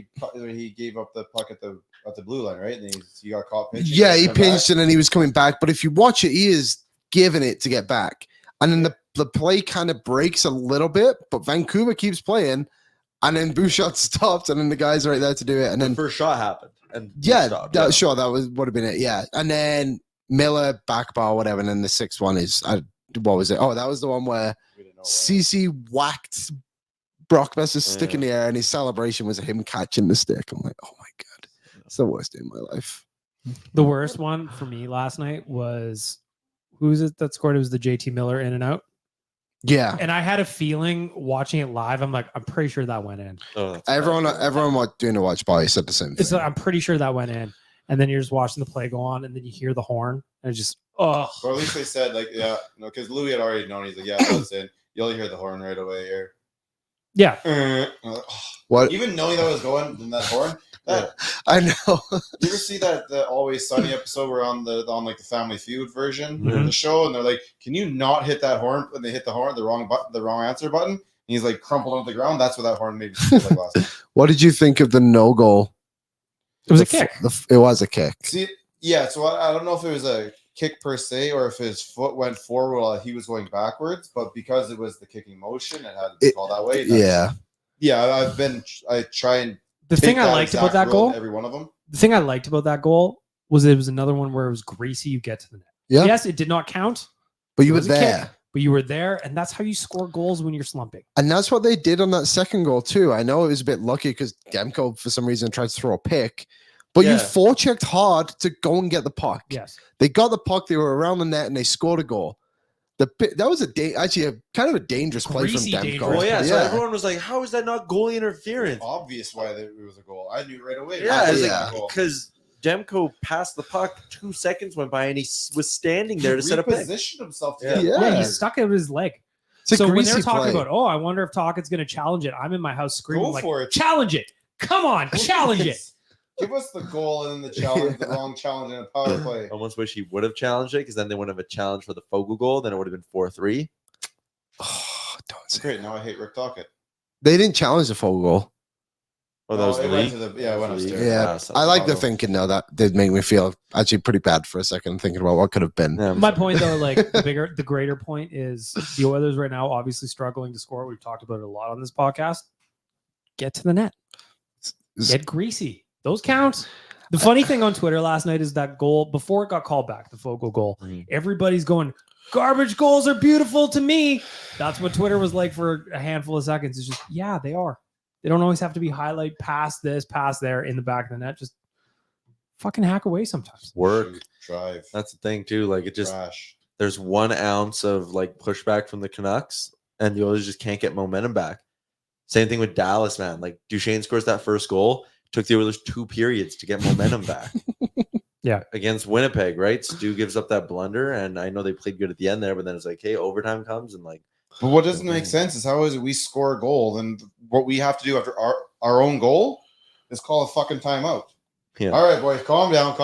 he gave up the puck at the blue line, right? And he got caught pinching. Yeah, he Come pinched back. and then he was coming back. But if you watch it, he is giving it to get back. And then the play kind of breaks a little bit, but Vancouver keeps playing. And then Bouchard stopped, and then the guy's right there to do it. And then the first shot happened. And yeah, stopped, sure, that would have been it. Yeah. And then Miller, back bar, whatever. And then the sixth one is, what was it? Oh, that was the one where We didn't know CC whacked Brockbester's stick in the air, and his celebration was him catching the stick. I'm like, oh my God, it's the worst day of my life. The worst one for me last night was, who's it that scored? It was the JT Miller in and out. Yeah. And I had a feeling watching it live. I'm like, I'm pretty sure that went in. Oh, that's Everyone bad. doing the watch party said the same thing. I'm pretty sure that went in. And then you're just watching the play go on, and then you hear the horn, and it's just, oh. Or at least they said, like, yeah, no, because Louis had already known. He's like, yeah, that's in. You'll hear the horn right away here. Yeah. What? Even knowing that was going in that horn. I know. You ever see the Always Sunny episode where on like the Family Feud version of Mhm. the show, and they're like, "Can you not hit that horn?" When they hit the horn, the wrong answer button, and he's like crumpled on the ground. That's what that horn made me feel like last night. What did you think of the no goal? It was a kick. It was a kick. See, yeah. So I don't know if it was a kick per se or if his foot went forward while he was going backwards, but because it was the kicking motion, it had to be called that way. Yeah. Yeah. I try and The take thing I that liked about exact that rule goal, in every one of them. the thing I liked about that goal was it was another one where it was greasy. You get to the net. Yeah. Yes, it did not count, But you It were was a kick. there. but you were there, and that's how you score goals when you're slumping. And that's what they did on that second goal, too. I know it was a bit lucky because Demko, for some reason, tried to throw a pick. But you Yeah. forechecked hard to go and get the puck. Yes. They got the puck, they were around the net, and they scored a goal. That was actually a kind of a dangerous play from Greasy Demko. dangerous. Well, yeah, so everyone was like, how is that not goalie interference? Obvious why it was a goal. I knew right away. Yeah, It was yeah. a goal. because Demko passed the puck, 2 seconds went by, and he was standing there to set a pick. Repositioned himself to Yeah. get Yeah, Yeah. he stuck out his leg. It's a So when greasy they're talking play. about, oh, I wonder if Talkett's going to challenge it, I'm in my house screaming, Go like, for it. challenge it. Come on, challenge it. Give us the goal and then the challenge, the wrong challenge in a power play. Almost wish he would have challenged it because then they wouldn't have a challenge for the Fogle goal. Then it would have been 4-3. Oh, don't say Great. Now I hate Rick Tocchet. They didn't challenge the full goal. Oh, that was the it went league. to the it went upstairs. Yeah, so I like the Chicago. thinking though. That did make me feel actually pretty bad for a second, thinking about what could have been. Yeah, I'm My sorry. point, though, like the greater point is the Oilers right now obviously struggling to score. We've talked about it a lot on this podcast. Get to the net. Get greasy. Those count. The funny thing on Twitter last night is that goal, before it got called back, the Fogle goal, everybody's going, garbage goals are beautiful to me. That's what Twitter was like for a handful of seconds. It's just, yeah, they are. They don't always have to be highlight past this, past there, in the back of the net. Just fucking hack away sometimes. Work. Drive. That's the thing too. Like it just Trash. there's 1 ounce of like pushback from the Canucks, and the Oilers just can't get momentum back. Same thing with Dallas, man. Like Duchesne scores that first goal, took the Oilers 2 periods to get momentum back. Yeah. Against Winnipeg, right? Stu gives up that blunder, and I know they played good at the end there, but then it's like, hey, overtime comes and like. But what doesn't make sense is how is it we score a goal, then what we have to do after our own goal is call a fucking timeout. Yeah. All right, boys, calm down.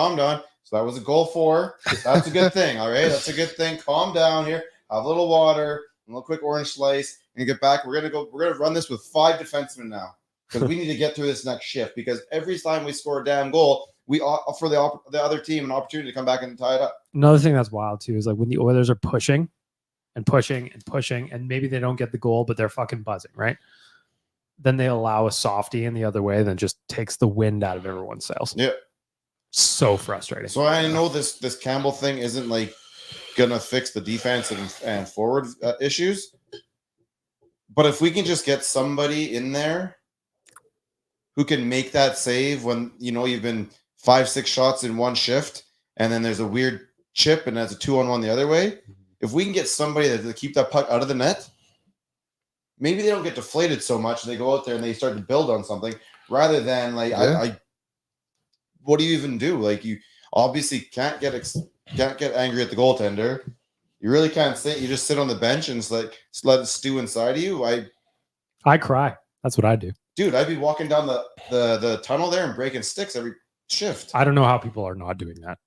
So that was a goal 4. That's a good thing. All right, that's a good thing. Calm down here. Have a little water, a little quick orange slice, and get back. We're gonna run this with 5 defensemen now because we need to get through this next shift. Because every time we score a damn goal, we offer the other team an opportunity to come back and tie it up. Another thing that's wild, too, is like when the Oilers are pushing and pushing and pushing, and maybe they don't get the goal, but they're fucking buzzing, right? Then they allow a softie in the other way, then just takes the wind out of everyone's sails. Yeah. So frustrating. So I know this Campbell thing isn't like gonna fix the defense and forward issues, but if we can just get somebody in there who can make that save when you've been 5-6 shots in one shift, and then there's a weird chip and that's a 2-on-1 the other way. If we can get somebody to keep that puck out of the net, maybe they don't get deflated so much. They go out there and they start to build on something rather than like what do you even do? Like you obviously can't get angry at the goaltender. You really can't sit. You just sit on the bench and just let it stew inside of you. I cry. That's what I do. Dude, I'd be walking down the tunnel there and breaking sticks every shift. I don't know how people are not doing that.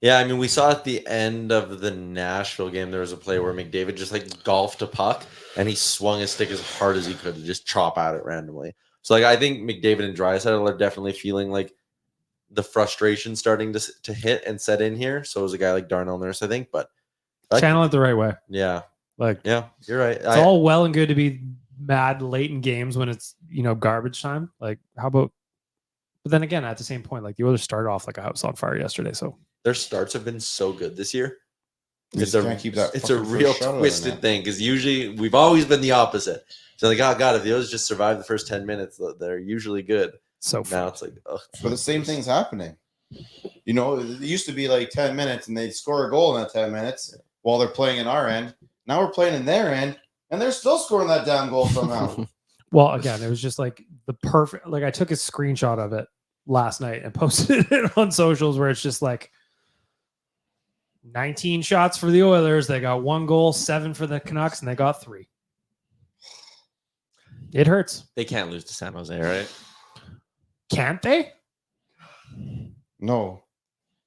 Yeah, I mean, we saw at the end of the Nashville game, there was a play where McDavid just like golfed a puck and he swung his stick as hard as he could to just chop at it randomly. So like, I think McDavid and Draisaitl are definitely feeling like the frustration starting to hit and set in here. So is a guy like Darnell Nurse, I think, but Channel it the right way. yeah, Like, yeah, you're right. it's all well and good to be mad late in games when it's, garbage time. Like, how about, but then again, at the same point, like the Oilers started off like a house on fire yesterday. So their starts have been so good this year. You It's just can't keep that it's a fucking real first shot out of twisted there. thing because usually we've always been the opposite. So like, oh god, if the Oilers just survive the first 10 minutes, they're usually good. so Now it's like, oh, But the same thing's happening. It used to be like 10 minutes and they'd score a goal in that 10 minutes while they're playing in our end. Now we're playing in their end and they're still scoring that damn goal somehow. Well, again, it was just like the perfect, like I took a screenshot of it last night and posted it on socials where it's just like 19 shots for the Oilers. They got 1 goal, 7 for the Canucks, and they got 3. It hurts. they can't lose to San Jose, right? Can't they? No.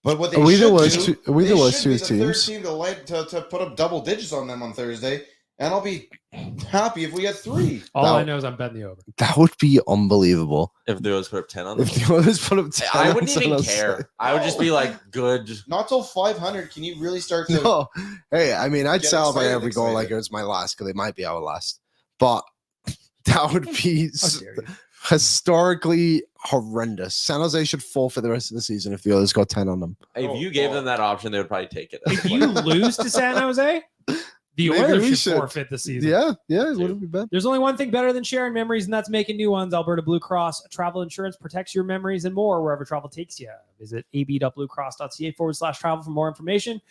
But what they Are we the should worst do, two- are we the they worst should be two the third teams? team to put up double digits on them on Thursday, and I'll be happy if we get 3. All Now- I know is I'm betting the over. That would be unbelievable. If the Oilers put up 10 on them, If the Oilers put up 10 I on wouldn't San even Jose. care. I would just be like, good. Not till 500 can you really start to No. Hey, I mean, I'd Get celebrate excited, every goal like excited. it was my last because it might be our last. But that would be How dare you. historically horrendous. San Jose should forfeit the rest of the season if the Oilers got 10 on them. If Oh, you gave God. them that option, they would probably take it. If you lose to San Jose, the Maybe Oilers we should should. forfeit the season. Yeah, it Dude. wouldn't be bad. There's only one thing better than sharing memories, and that's making new ones. Alberta Blue Cross travel insurance protects your memories and more wherever travel takes you. Visit ab.bluecross.ca/travel for more information.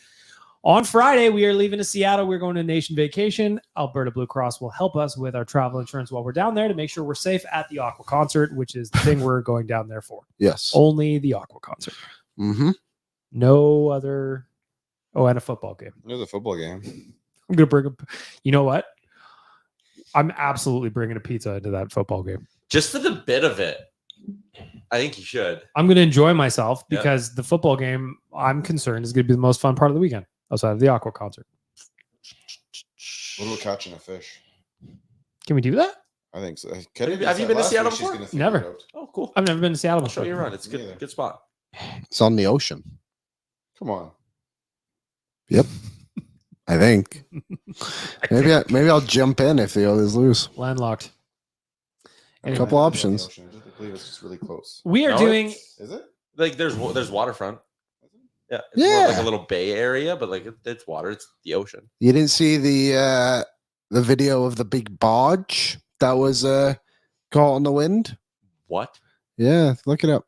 On Friday, we are leaving to Seattle. We're going to a nation vacation. Alberta Blue Cross will help us with our travel insurance while we're down there to make sure we're safe at the Aqua concert, which is the thing we're going down there for. Yes. Only the Aqua concert. Mm-hmm. No other. Oh, and a football game. There's a football game. I'm going to bring up. You know what? I'm absolutely bringing a pizza into that football game. Just for the bit of it. I think you should. I'm going to enjoy myself Yeah. because the football game, I'm concerned, is going to be the most fun part of the weekend outside of the Aqua concert. What about catching a fish? Can we do that? I think so. Have you been to Seattle before? Never. Oh, cool. I've never been to Seattle I'll show before. you around. It's a Me either. good spot. It's on the ocean. Come on. Yep. I think. Maybe I'll jump in if the others lose. Landlocked. A couple options. I believe it's just really close. We are No, doing. Is it? Like there's waterfront. Yeah. It's more like a little bay area, but like it's water. It's the ocean. You didn't see the video of the big barge that was caught on the wind? What? Yeah, look it up.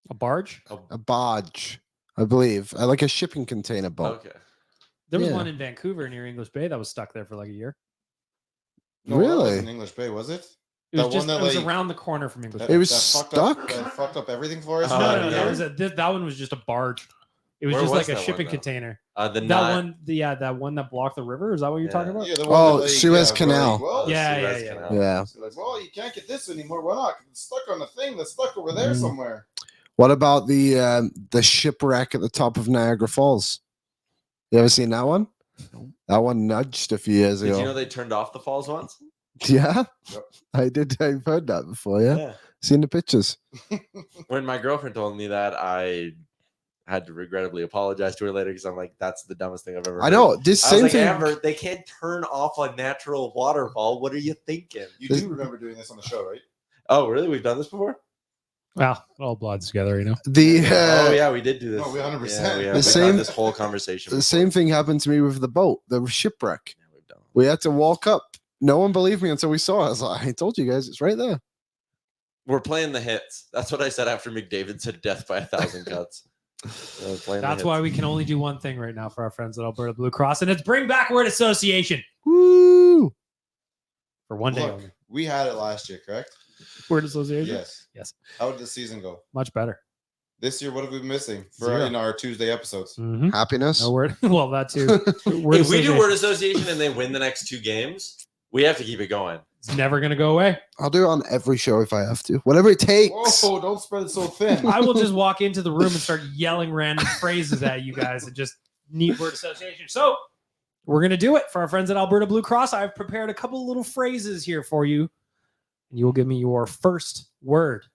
A barge? A barge, I believe. Like a shipping container boat. Okay. There was Yeah. one in Vancouver near English Bay that was stuck there for like a year. No, that Really? wasn't English Bay, was it? It was That just one that, it was like, around the corner from English That- Bay. It was that stuck? fucked up everything for us. Oh, No, yeah. that was that one was just a barge. It was Where just was like a that one, shipping though? container. The That nine. one, that one that blocked the river. Is that what you're talking about? Yeah, the Oh, one that, Suez where, Canal. like, well, Yeah, Suez yeah. Canal. Yeah. it's like, well, you can't get this anymore. Why not? It's stuck on the thing that's stuck over there Mm. somewhere. What about the shipwreck at the top of Niagara Falls? You ever seen that one? That one nudged a few years Did ago. you know they turned off the falls once? Yeah, Yep. I did. I've heard that before. Yeah, seen the pictures. When my girlfriend told me that, I had to regrettably apologize to her later because I'm like, that's the dumbest thing I've ever I heard. know this I was same like, thing. Amber, they can't turn off a natural waterfall. What are you thinking? You do remember doing this on the show, right? Oh, really? We've done this before? Well, it all bloods together, you know. The oh, yeah, we did do this. No, we 100%. Yeah, we have. The We've same- had this whole conversation. the before. same thing happened to me with the boat, the shipwreck. Yeah, we've done. We had to walk up. No one believed me until we saw it. I was like, I told you guys, it's right there. We're playing the hits. That's what I said after McDavid said death by 1,000 cuts. Yeah, we're playing the That's hits. why we can only do one thing right now for our friends at Alberta Blue Cross, and it's bring back word association Woo! for one day Look, only. we had it last year, correct? Word association? Yes. Yes. How did the season go? Much better. This year, what have we been missing for Zero. our Tuesday episodes? Mm-hmm. Happiness. No word. Well, that too. Word If we do association. word association and they win the next 2 games, we have to keep it going. It's never going to go away. I'll do it on every show if I have to. Whatever it takes. Whoa, don't spread it so thin. I will just walk into the room and start yelling random phrases at you guys and just need word association. So we're going to do it for our friends at Alberta Blue Cross. I've prepared a couple little phrases here for you. And you will give me your first word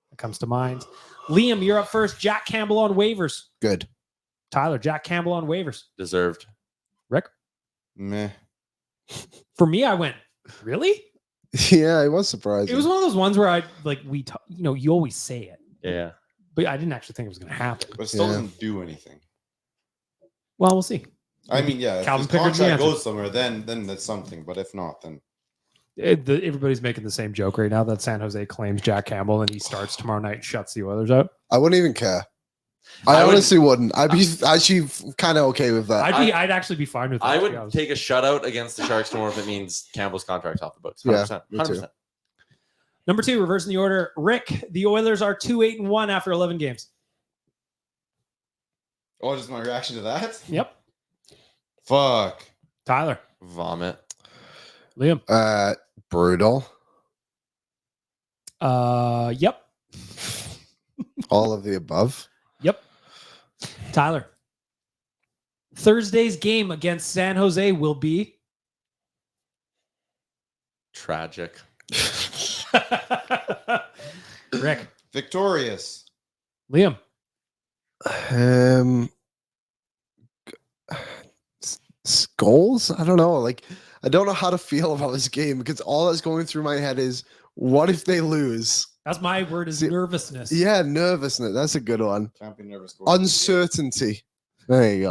that comes to mind. Liam, you're up first. Jack Campbell on waivers. Good. Tyler, Jack Campbell on waivers. Deserved. Rick? Meh. For me, I went, really? Yeah, it was surprising. It was one of those ones where I, like, you always say it, Yeah. but I didn't actually think it was going to happen. But it still Yeah. doesn't do anything. Well, we'll see. I mean, yeah, Calvin if his Pickard's the contract answer. goes somewhere, then that's something. But if not, then Everybody's making the same joke right now that San Jose claims Jack Campbell and he starts tomorrow night and shuts the Oilers out. I wouldn't even care. I honestly wouldn't. I'd be actually kind of okay with that. I'd actually be fine with that. I to be would honest. take a shutout against the Sharks tomorrow if it means Campbell's contract's off the books. Yeah, 100%. me too. 100%. Number 2, reversing the order. Rick, the Oilers are 2-8-1 after 11 games. oh, just my reaction to that. Yep. Fuck. Tyler, Vomit. Liam. Brutal. Yep. All of the above. Yep. Tyler. Thursday's game against San Jose will be Tragic. Rick. Victorious. Liam. Goals? I don't know. Like, I don't know how to feel about this game because all that's going through my head is, what if they lose? That's my word is See- nervousness. Yeah, nervousness. That's a good one. Can't be nervous. going into the game. Uncertainty. There you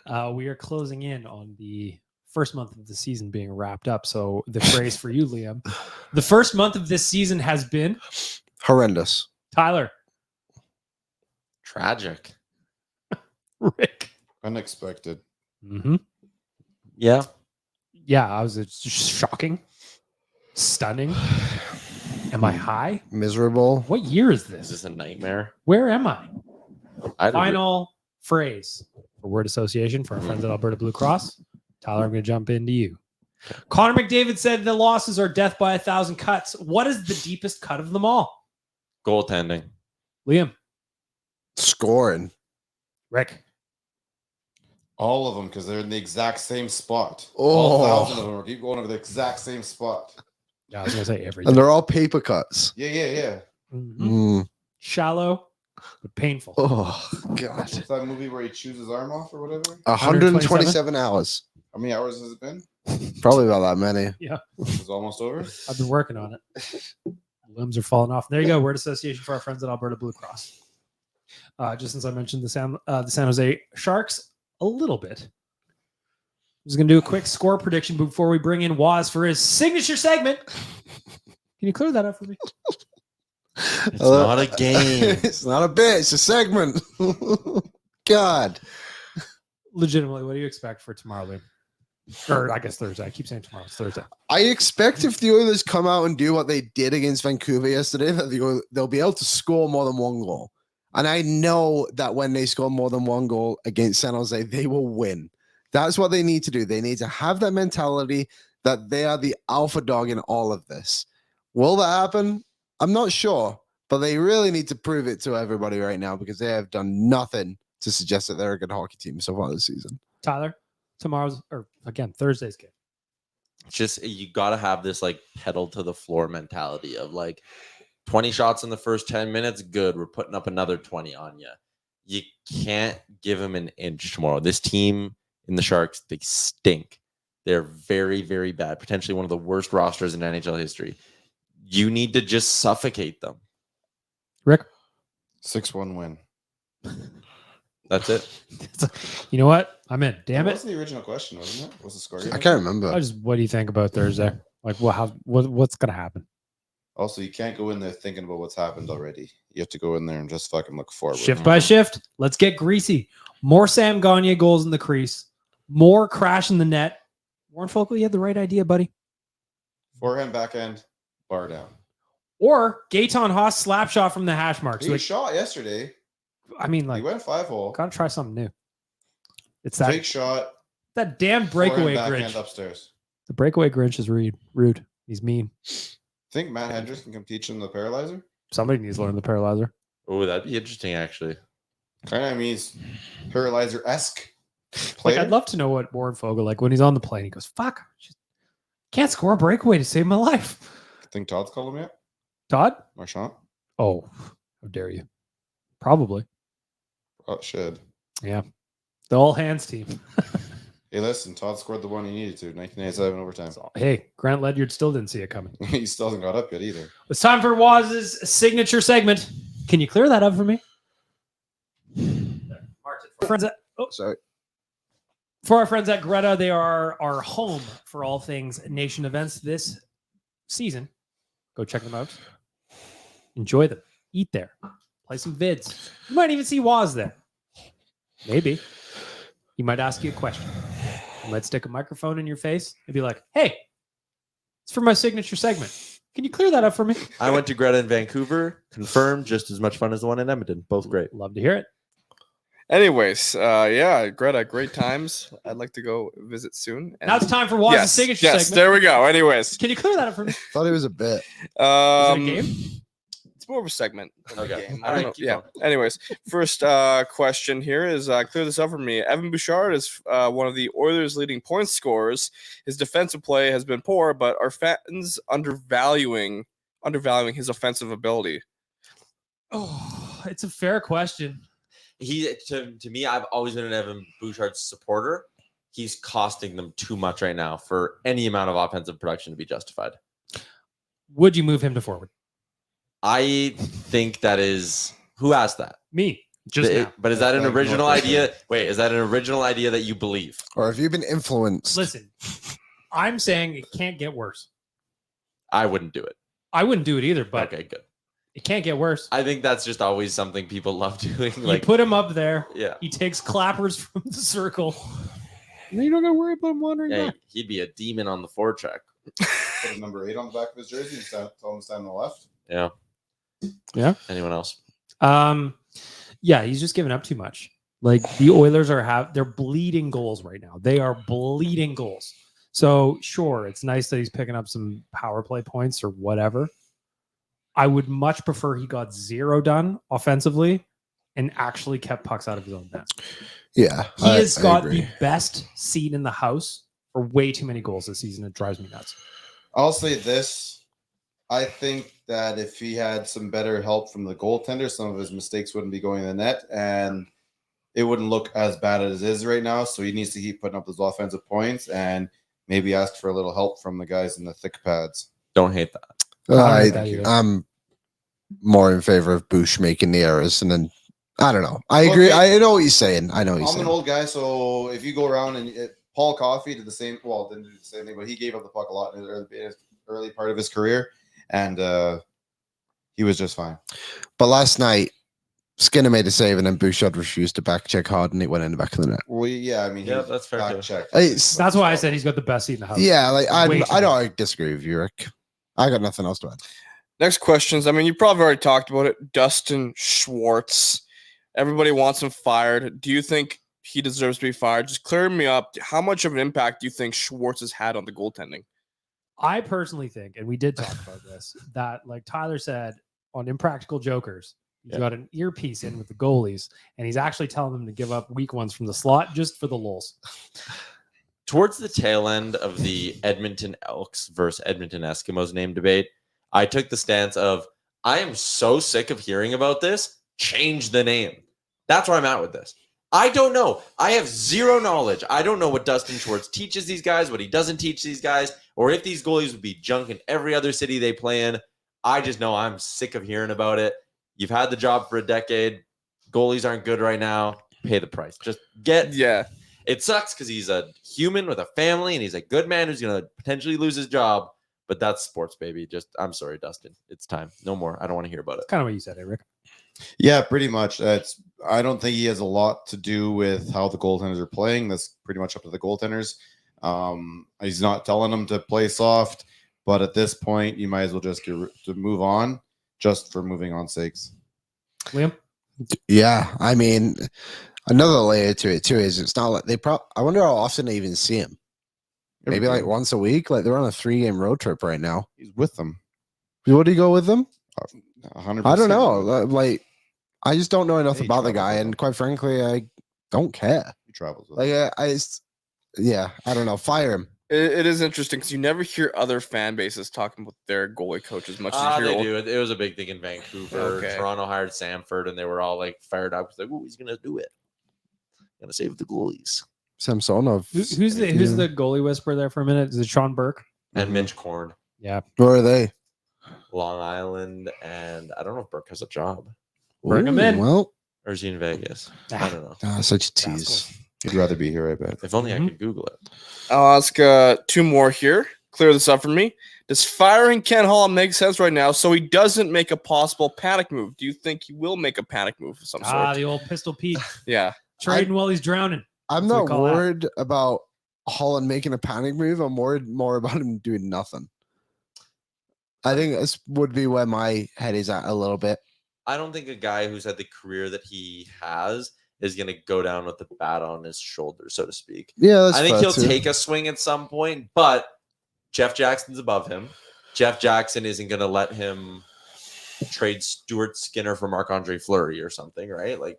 go. We are closing in on the first month of the season being wrapped up. So the phrase for you, Liam, the first month of this season has been Horrendous. Tyler. Tragic. Rick. Unexpected. Mm-hmm. Yeah. Yeah, I was it's just shocking, stunning. Am I high? Miserable. What year is Is this? this a nightmare? Where am I? I don't Final phrase for word association for our friends at Alberta Blue Cross. Tyler, I'm going to jump into you. Connor McDavid said the losses are death by 1,000 cuts. What is the deepest cut of them all? Goaltending. Liam. Scoring. Rick. All of them, because they're in the exact same spot. Oh. All 1,000 of them are keep going over the exact same spot. Yeah, I was going to say everything. And they're all paper cuts. Yeah. Mhm. Shallow, but painful. Oh, God. What's that movie where he chews his arm off or whatever? 127 hours. How many hours has it been? Probably about that many. It's almost over. I've been working on it. Limbs are falling off. There you go. Word association for our friends at Alberta Blue Cross. Just since I mentioned the San Jose Sharks a little bit, I'm just going to do a quick score prediction before we bring in Waz for his signature segment. Can you clear that up for me? It's not a game. It's not a bit. It's a segment. God. Legitimately, what do you expect for tomorrow, Liam? Or I guess Thursday. I keep saying tomorrow. It's Thursday. I expect if the Oilers come out and do what they did against Vancouver yesterday, that they'll be able to score more than one goal. And I know that when they score more than one goal against San Jose, they will win. That's what they need to do. They need to have that mentality that they are the alpha dog in all of this. Will that happen? I'm not sure, but they really need to prove it to everybody right now because they have done nothing to suggest that they're a good hockey team so far this season. Tyler, Thursday's game. Just you got to have this like pedal to the floor mentality of like 20 shots in the first 10 minutes. Good. We're putting up another 20 on you. You can't give them an inch tomorrow. This team in the Sharks, they stink. They're very, very bad. Potentially one of the worst rosters in NHL history. You need to just suffocate them. Rick? 6-1 win. That's it. You know what? I'm in. Damn it. What's the original question, wasn't it? What's the score? I can't remember. What do you think about Thursday? Like, what's going to happen? Also, you can't go in there thinking about what's happened already. You have to go in there and just fucking look forward. Shift by shift. Let's get greasy. More Sam Gagner goals in the crease. More crash in the net. Warren Fogle, you had the right idea, buddy. Forehand, backhand, bar down. Or Gaetan Haas slap shot from the hash marks. He shot yesterday. I mean, He like, went 5-hole. gotta try something new. It's that Big shot. that damn breakaway Forehand, backhand Grinch. upstairs. The breakaway Grinch is rude. He's mean. Think Matt Hendricks can come teach him the paralyzer? Somebody needs to learn the paralyzer. Oh, that'd be interesting, actually. Kind of means paralyzer-esque Like, player. I'd love to know what Warren Fogle, like, when he's on the plane, he goes, fuck, just can't score a breakaway to save my life. Think Todd's called him yet? Todd? Marchand? Oh, how dare you? Probably. Oh, should. Yeah. The all hands team. Hey, listen, Todd scored the one he needed to. 1987 overtime. So, hey, Grant Ledyard still didn't see it coming. He still hasn't got up yet either. It's time for Waz's signature segment. Can you clear that up for me? Friends at, Sorry. for our friends at Greta, they are our home for all things nation events this season. Go check them out. Enjoy them. Eat there. Play some vids. You might even see Waz there. Maybe. He might ask you a question. He might stick a microphone in your face and be like, hey, it's for my signature segment. Can you clear that up for me? I went to Greta in Vancouver. Confirmed, just as much fun as the one in Edmonton. Both great. Love to hear it. Anyways, yeah, Greta, great times. I'd like to go visit soon. And Now it's time for Waz's signature yes, segment. there we go. Anyways, Can you clear that up for me? Thought it was a bit. Is it a game? It's more of a segment. Than Okay. A game. All I don't right, know. keep Yeah. going. Anyways, first question here is clear this up for me. Evan Bouchard is one of the Oilers' leading point scorers. His defensive play has been poor, but are fans undervaluing his offensive ability? Oh, it's a fair question. He to me, I've always been an Evan Bouchard supporter. He's costing them too much right now for any amount of offensive production to be justified. Would you move him to forward? I think that is who asked that. Me. Just now. But is that an Like original North idea? Wait, is that an original idea that you believe? Or have you been influenced? Listen, I'm saying it can't get worse. I wouldn't do it. I wouldn't do it either, but Okay, good. it can't get worse. I think that's just always something people love doing. You Like, put him up there. yeah, He takes clappers from the circle. And then you don't got to worry about him wandering yeah, back. he'd be a demon on the forecheck. Put his number 8 on the back of his jersey and tell him to stand on the left. Yeah. Yeah. Anyone else? Yeah, he's just giving up too much. Like the Oilers they're bleeding goals right now. They are bleeding goals. So sure, it's nice that he's picking up some power play points or whatever. I would much prefer he got 0 done offensively and actually kept pucks out of his own net. Yeah. He has got agree. the best seat in the house for way too many goals this season. It drives me nuts. I'll say this. I think that if he had some better help from the goaltender, some of his mistakes wouldn't be going in the net, and it wouldn't look as bad as it is right now. So he needs to keep putting up those offensive points and maybe ask for a little help from the guys in the thick pads. Don't hate that. I'm more in favor of Bush making the errors, and then I don't know. I agree. I know what you're saying. I'm an old guy, so if you go around and Paul Coffey did the same. Well, didn't do the same thing, but he gave up the puck a lot in his early part of his career, and he was just fine. But last night, Skinner made a save, and then Bouchard refused to back check hard, and it went in the back of the net. Well, yeah, I mean, that's fair. back check. That's why I said he's got the best seat in the house. Yeah, like Way too I don't disagree with you, Rick. I got nothing else to add. Next questions. I mean, you probably already talked about it. Dustin Schwartz. Everybody wants him fired. Do you think he deserves to be fired? Just clear me up. How much of an impact do you think Schwartz has had on the goaltending? I personally think, and we did talk about this, that like Tyler said on Impractical Jokers, he's got an earpiece in with the goalies, and he's actually telling them to give up weak ones from the slot just for the lulz. Towards the tail end of the Edmonton Elks versus Edmonton Eskimos name debate, I took the stance of, I am so sick of hearing about this. Change the name. That's where I'm at with this. I don't know. I have zero knowledge. I don't know what Dustin Schwartz teaches these guys, what he doesn't teach these guys, or if these goalies would be junk in every other city they play in. I just know I'm sick of hearing about it. You've had the job for a decade. Goalies aren't good right now. Pay the price. Just get. Yeah. It sucks because he's a human with a family and he's a good man who's going to potentially lose his job. But that's sports, baby. I'm sorry, Dustin. It's time. No more. I don't want to hear about it. Kind of what you said, Rick. Yeah, pretty much. I don't think he has a lot to do with how the goaltenders are playing. That's pretty much up to the goaltenders. He's not telling them to play soft, but at this point, you might as well just to move on, just for moving on sakes. Liam? Yeah, I mean, another layer to it too is it's not like I wonder how often they even see him. Maybe like once a week. Like they're on a 3-game road trip right now. He's with them. Would he go with them? 100%. I don't know. Like, I just don't know enough He about the travels guy, with and them. quite frankly, I don't care. He travels with Like, them. I don't know. Fire him. It is interesting because you never hear other fan bases talking about their goalie coach as much as you They hear. do. It was a big thing in Vancouver. Okay. Toronto hired Samford, and they were all like fired up. It's like, oh, he's gonna do it. Gonna save the goalies. Samsonov. Who's the goalie whisperer there for a minute? Is it Sean Burke? And Mitch Korn, Yeah. Where are they? Long Island, and I don't know if Burke has a job Bring him in. Well, or is he in Vegas? I don't know. such a tease. He'd rather be here, I bet. If only I Mhm. could Google it. I'll ask 2 more here. Clear this up for me. Does firing Ken Hall make sense right now so he doesn't make a possible panic move? Do you think he will make a panic move of some sort? The old Pistol Pete. Yeah. Trading while he's drowning. I'm That's what not we call that. worried about Holland making a panic move. I'm worried more about him doing nothing. I think this would be where my head is at a little bit. I don't think a guy who's had the career that he has is going to go down with the bat on his shoulder, so to speak. Yeah, that's I think fair he'll too. take a swing at some point, but Jeff Jackson's above him. Jeff Jackson isn't going to let him trade Stuart Skinner for Marc-Andre Fleury or something, right? Like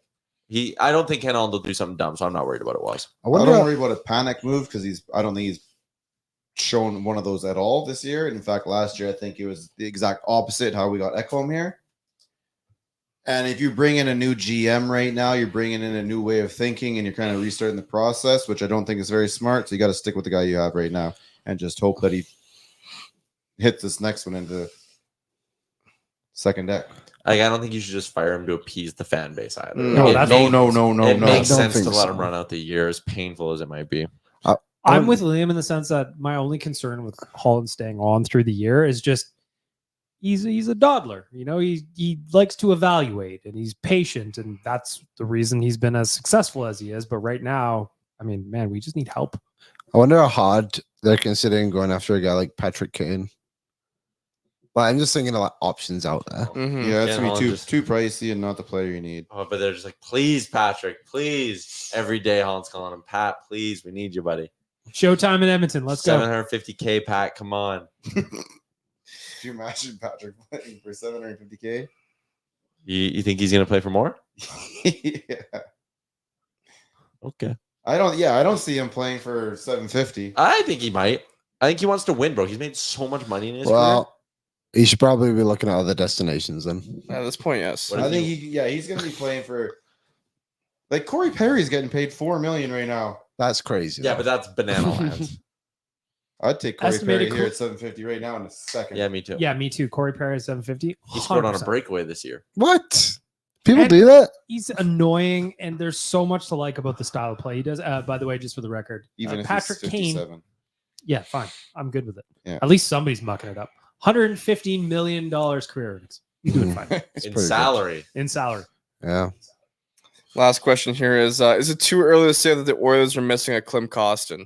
I don't think Ken Holland will do something dumb, so I'm not worried about it. I I wonder. don't worry about a panic move because I don't think he's shown one of those at all this year. In fact, last year I think it was the exact opposite how we got Ekholm here. And if you bring in a new GM right now, you're bringing in a new way of thinking and you're kind of restarting the process, which I don't think is very smart. So you got to stick with the guy you have right now and just hope that he hits this next one into second deck. Like, I don't think you should just fire him to appease the fan base either. No, that's- It no. makes Don't sense to think let so. him run out the year, as painful as it might be. I'm with Liam in the sense that my only concern with Holland staying on through the year is just he's a dawdler. You know, he likes to evaluate and he's patient, and that's the reason he's been as successful as he is. But right now, I mean, man, we just need help. I wonder how hard they're considering going after a guy like Patrick Kane. But I'm just thinking of like options out there. Mhm. Yeah, it's Ken going to Holland be just- too pricey and not the player you need. Oh, but they're just like, please, Patrick, please. Every day, Holland's calling him, Pat, please, we need you, buddy. Showtime in Edmonton. Let's go. 750K, Pat. Come on. Could you imagine Patrick playing for 750K? You think he's going to play for more? Yeah. Okay. I don't see him playing for 750. I think he might. I think he wants to win, bro. He's made so much money in his career. Well, he should probably be looking at other destinations then. At this point, yes. What I if think he's going to be playing for like Corey Perry's getting paid $4 million right now. That's crazy. Yeah, though. but that's banana land. I'd take Corey Estimated Perry here at 750 right now in a second. Yeah, me too. Yeah, me too. Corey Perry 750. He scored on a 100%. breakaway this year. What? People And- do that? He's annoying, and there's so much to like about the style of play he does. By the way, just for the record, Even if Patrick he's Kane. 57. Yeah, fine. I'm good with it. Yeah. At least somebody's mucking it up. $115 million career earnings. You're doing fine It's In pretty good. salary. in salary. Yeah. Last question here is it too early to say that the Oilers are missing a Klim Kostin?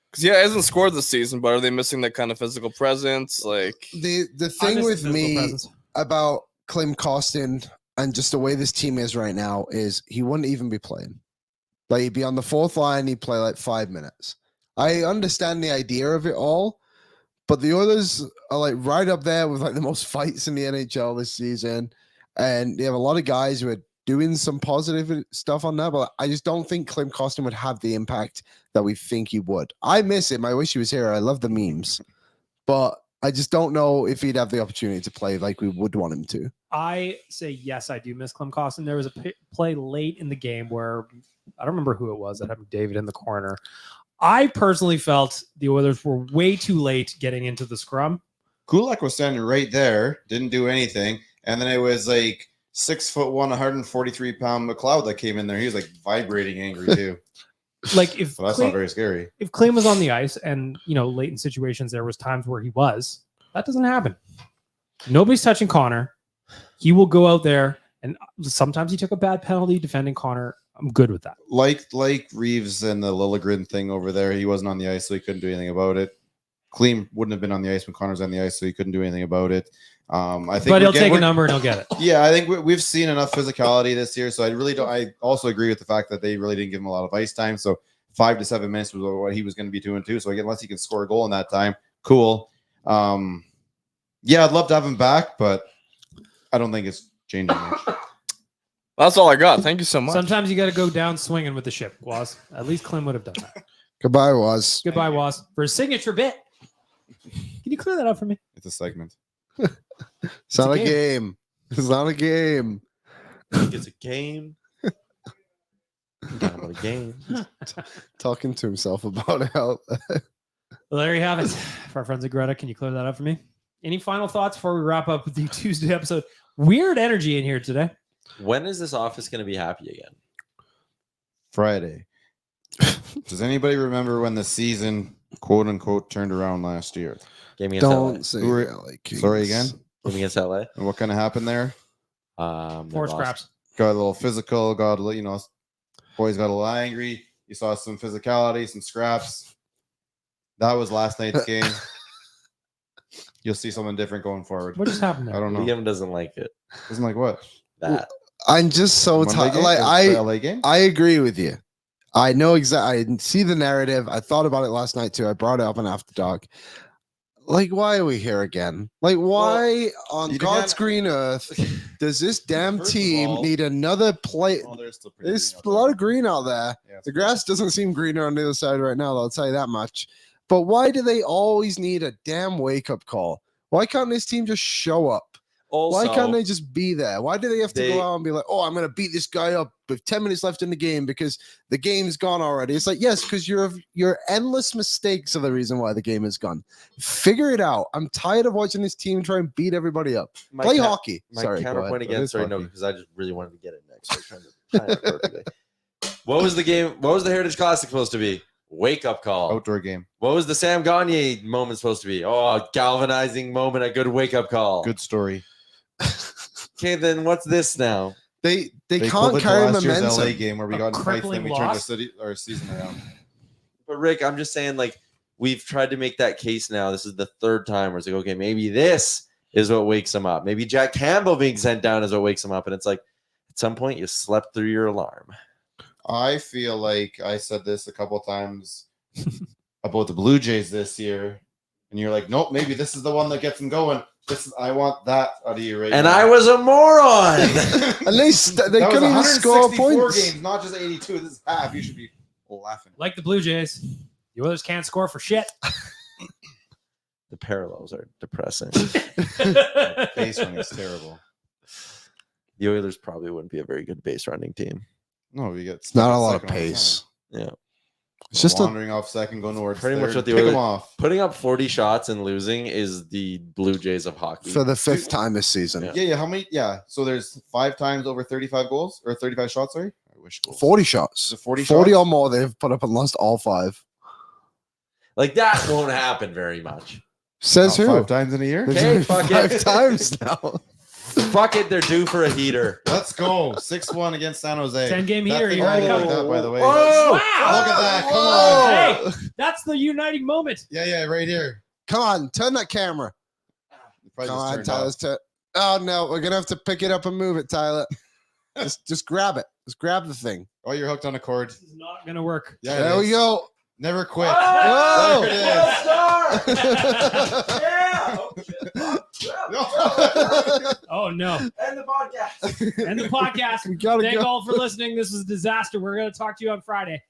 Because he hasn't scored this season, but are they missing that kind of physical presence? Like, The I thing miss with the physical me presence. about Klim Kostin and just the way this team is right now is he wouldn't even be playing. Like he'd be on the fourth line, he'd play like 5 minutes. I understand the idea of it all, but the Oilers are like right up there with like the most fights in the NHL this season. And they have a lot of guys who are doing some positive stuff on that, but I just don't think Klim Kostin would have the impact that we think he would. I miss him. I wish he was here. I love the memes, but I just don't know if he'd have the opportunity to play like we would want him to. I say yes, I do miss Klim Kostin. There was a play late in the game where I don't remember who it was that had David in the corner. I personally felt the Oilers were way too late getting into the scrum. Kulak was standing right there, didn't do anything, and then it was like 6'1", 143-pound McLeod that came in there. He was like vibrating angry too. Like if So that's Klim, not very scary. if Klim was on the ice and late in situations there was times where he was, that doesn't happen. Nobody's touching Connor. He will go out there, and sometimes he took a bad penalty defending Connor. I'm good with that. Like Reeves and the Lilligren thing over there, he wasn't on the ice, so he couldn't do anything about it. Klim wouldn't have been on the ice when Connor's on the ice, so he couldn't do anything about it. I think, But he'll take a number and he'll get it. Yeah, I think we've seen enough physicality this year, so I really don't. I also agree with the fact that they really didn't give him a lot of ice time. So 5 to 7 minutes was what he was going to be doing too. So again, unless he can score a goal in that time, cool. Yeah, I'd love to have him back, but I don't think it's changing much. that's all I got. Thank you so much. Sometimes you got to go down swinging with the ship, Waz. At least Klim would have done that. Goodbye, Was. Goodbye, Waz. For his signature bit. Can you clear that up for me? It's a segment. It's not a game. It's not a game. It's a game. Not a game. Talking to himself about it. Well, there you have it. For our friends at Greta, can you clear that up for me? Any final thoughts before we wrap up the Tuesday episode? Weird energy in here today. When is this office going to be happy again? Friday. Does anybody remember when the season, quote unquote, turned around last year? Game against Don't say Who were- LA Kings. Sorry again. LA. Game against LA. And what kind of happened there? They Four lost. scraps. Got a little physical. Got a little, boys got a little angry. You saw some physicality, some scraps. That was last night's game. You'll see something different going forward. What just happened there? I don't know. Liam doesn't like it. Isn't like what? That. I'm just so Monday tired. game? Like The LA game. I agree with you. I know exactly. I see the narrative. I thought about it last night too. I brought it up on After Dark. Like, why are we here again? Like, why on you God's didn't- green earth does this damn First of team all- need another play? Oh, there's still pretty There's green a out lot there. of green out there. Yeah, it's The grass doesn't seem greener on the other side right now, I'll tell you that much. But why do they always need a damn wake-up call? Why can't this team just show up? Also, Why can't they just be there? Why do they have to they- go out and be like, oh, I'm going to beat this guy up with 10 minutes left in the game because the game's gone already? It's like, yes, because your endless mistakes are the reason why the game is gone. Figure it out. I'm tired of watching this team try and beat everybody up. my Play ca- hockey. My Sorry, go counterpoint ahead. again. is Sorry, no, hockey. because I just really wanted to get it next. So I was trying to time it perfectly. What was the game? What was the Heritage Classic supposed to be? Wake up call. Outdoor game. What was the Sam Gagne moment supposed to be? Oh, a galvanizing moment, a good wake up call. Good story. Okay, then what's this now? They pulled can't it to carry last year's LA momentum. game where we A got in fights, crippling then we turned loss. our season around. But Rick, I'm just saying, like, we've tried to make that case now. This is the third time where it's like, okay, maybe this is what wakes him up. Maybe Jack Campbell being sent down is what wakes him up. And it's like, at some point, you slept through your alarm. I feel like I said this a couple of times about the Blue Jays this year, and you're like, nope, maybe this is the one that gets them going. I want that out of you right And now. I was a moron. At least they That was couldn't even score 164 points. games, not just 82. This is half. You should be laughing. Like the Blue Jays, the Oilers can't score for shit. The parallels are depressing. Base running is terrible. The Oilers probably wouldn't be a very good base running team. No, we get It's not a lot of pace. Yeah. It's just wandering off second, going towards Pretty third. much what the Pick them Oilers- off. Putting up 40 shots and losing is the Blue Jays of hockey. for the 5th time this season. Yeah. Yeah. How many? Yeah. So there's 5 times over 35 goals or 35 shots. Sorry, I wish goals. 40 shots. So 40 40 shots? or more they've put up and lost all 5. Like that won't happen very much. Says Not who? 5 times in a year. Okay, fuck it. 5 times now. Fuck it, they're due for a heater. Let's go. 6-1 against San Jose. 10-game That heater, thing here I rolled come. like that, by the way. Whoa! Look at that. Come on. Hey, that's the uniting moment. Yeah, right here. Come on, turn that camera. Probably Come just on, turned Tyler's off. turn. Oh no, we're gonna have to pick it up and move it, Tyler. just grab it. Just grab the thing. Oh, you're hooked on a cord. This is not gonna work. Yeah, There we go. Never quit. Whoa! There it is. Oh no. End the podcast. End the podcast. We gotta Thank go. all for listening. This was a disaster. We're gonna talk to you on Friday.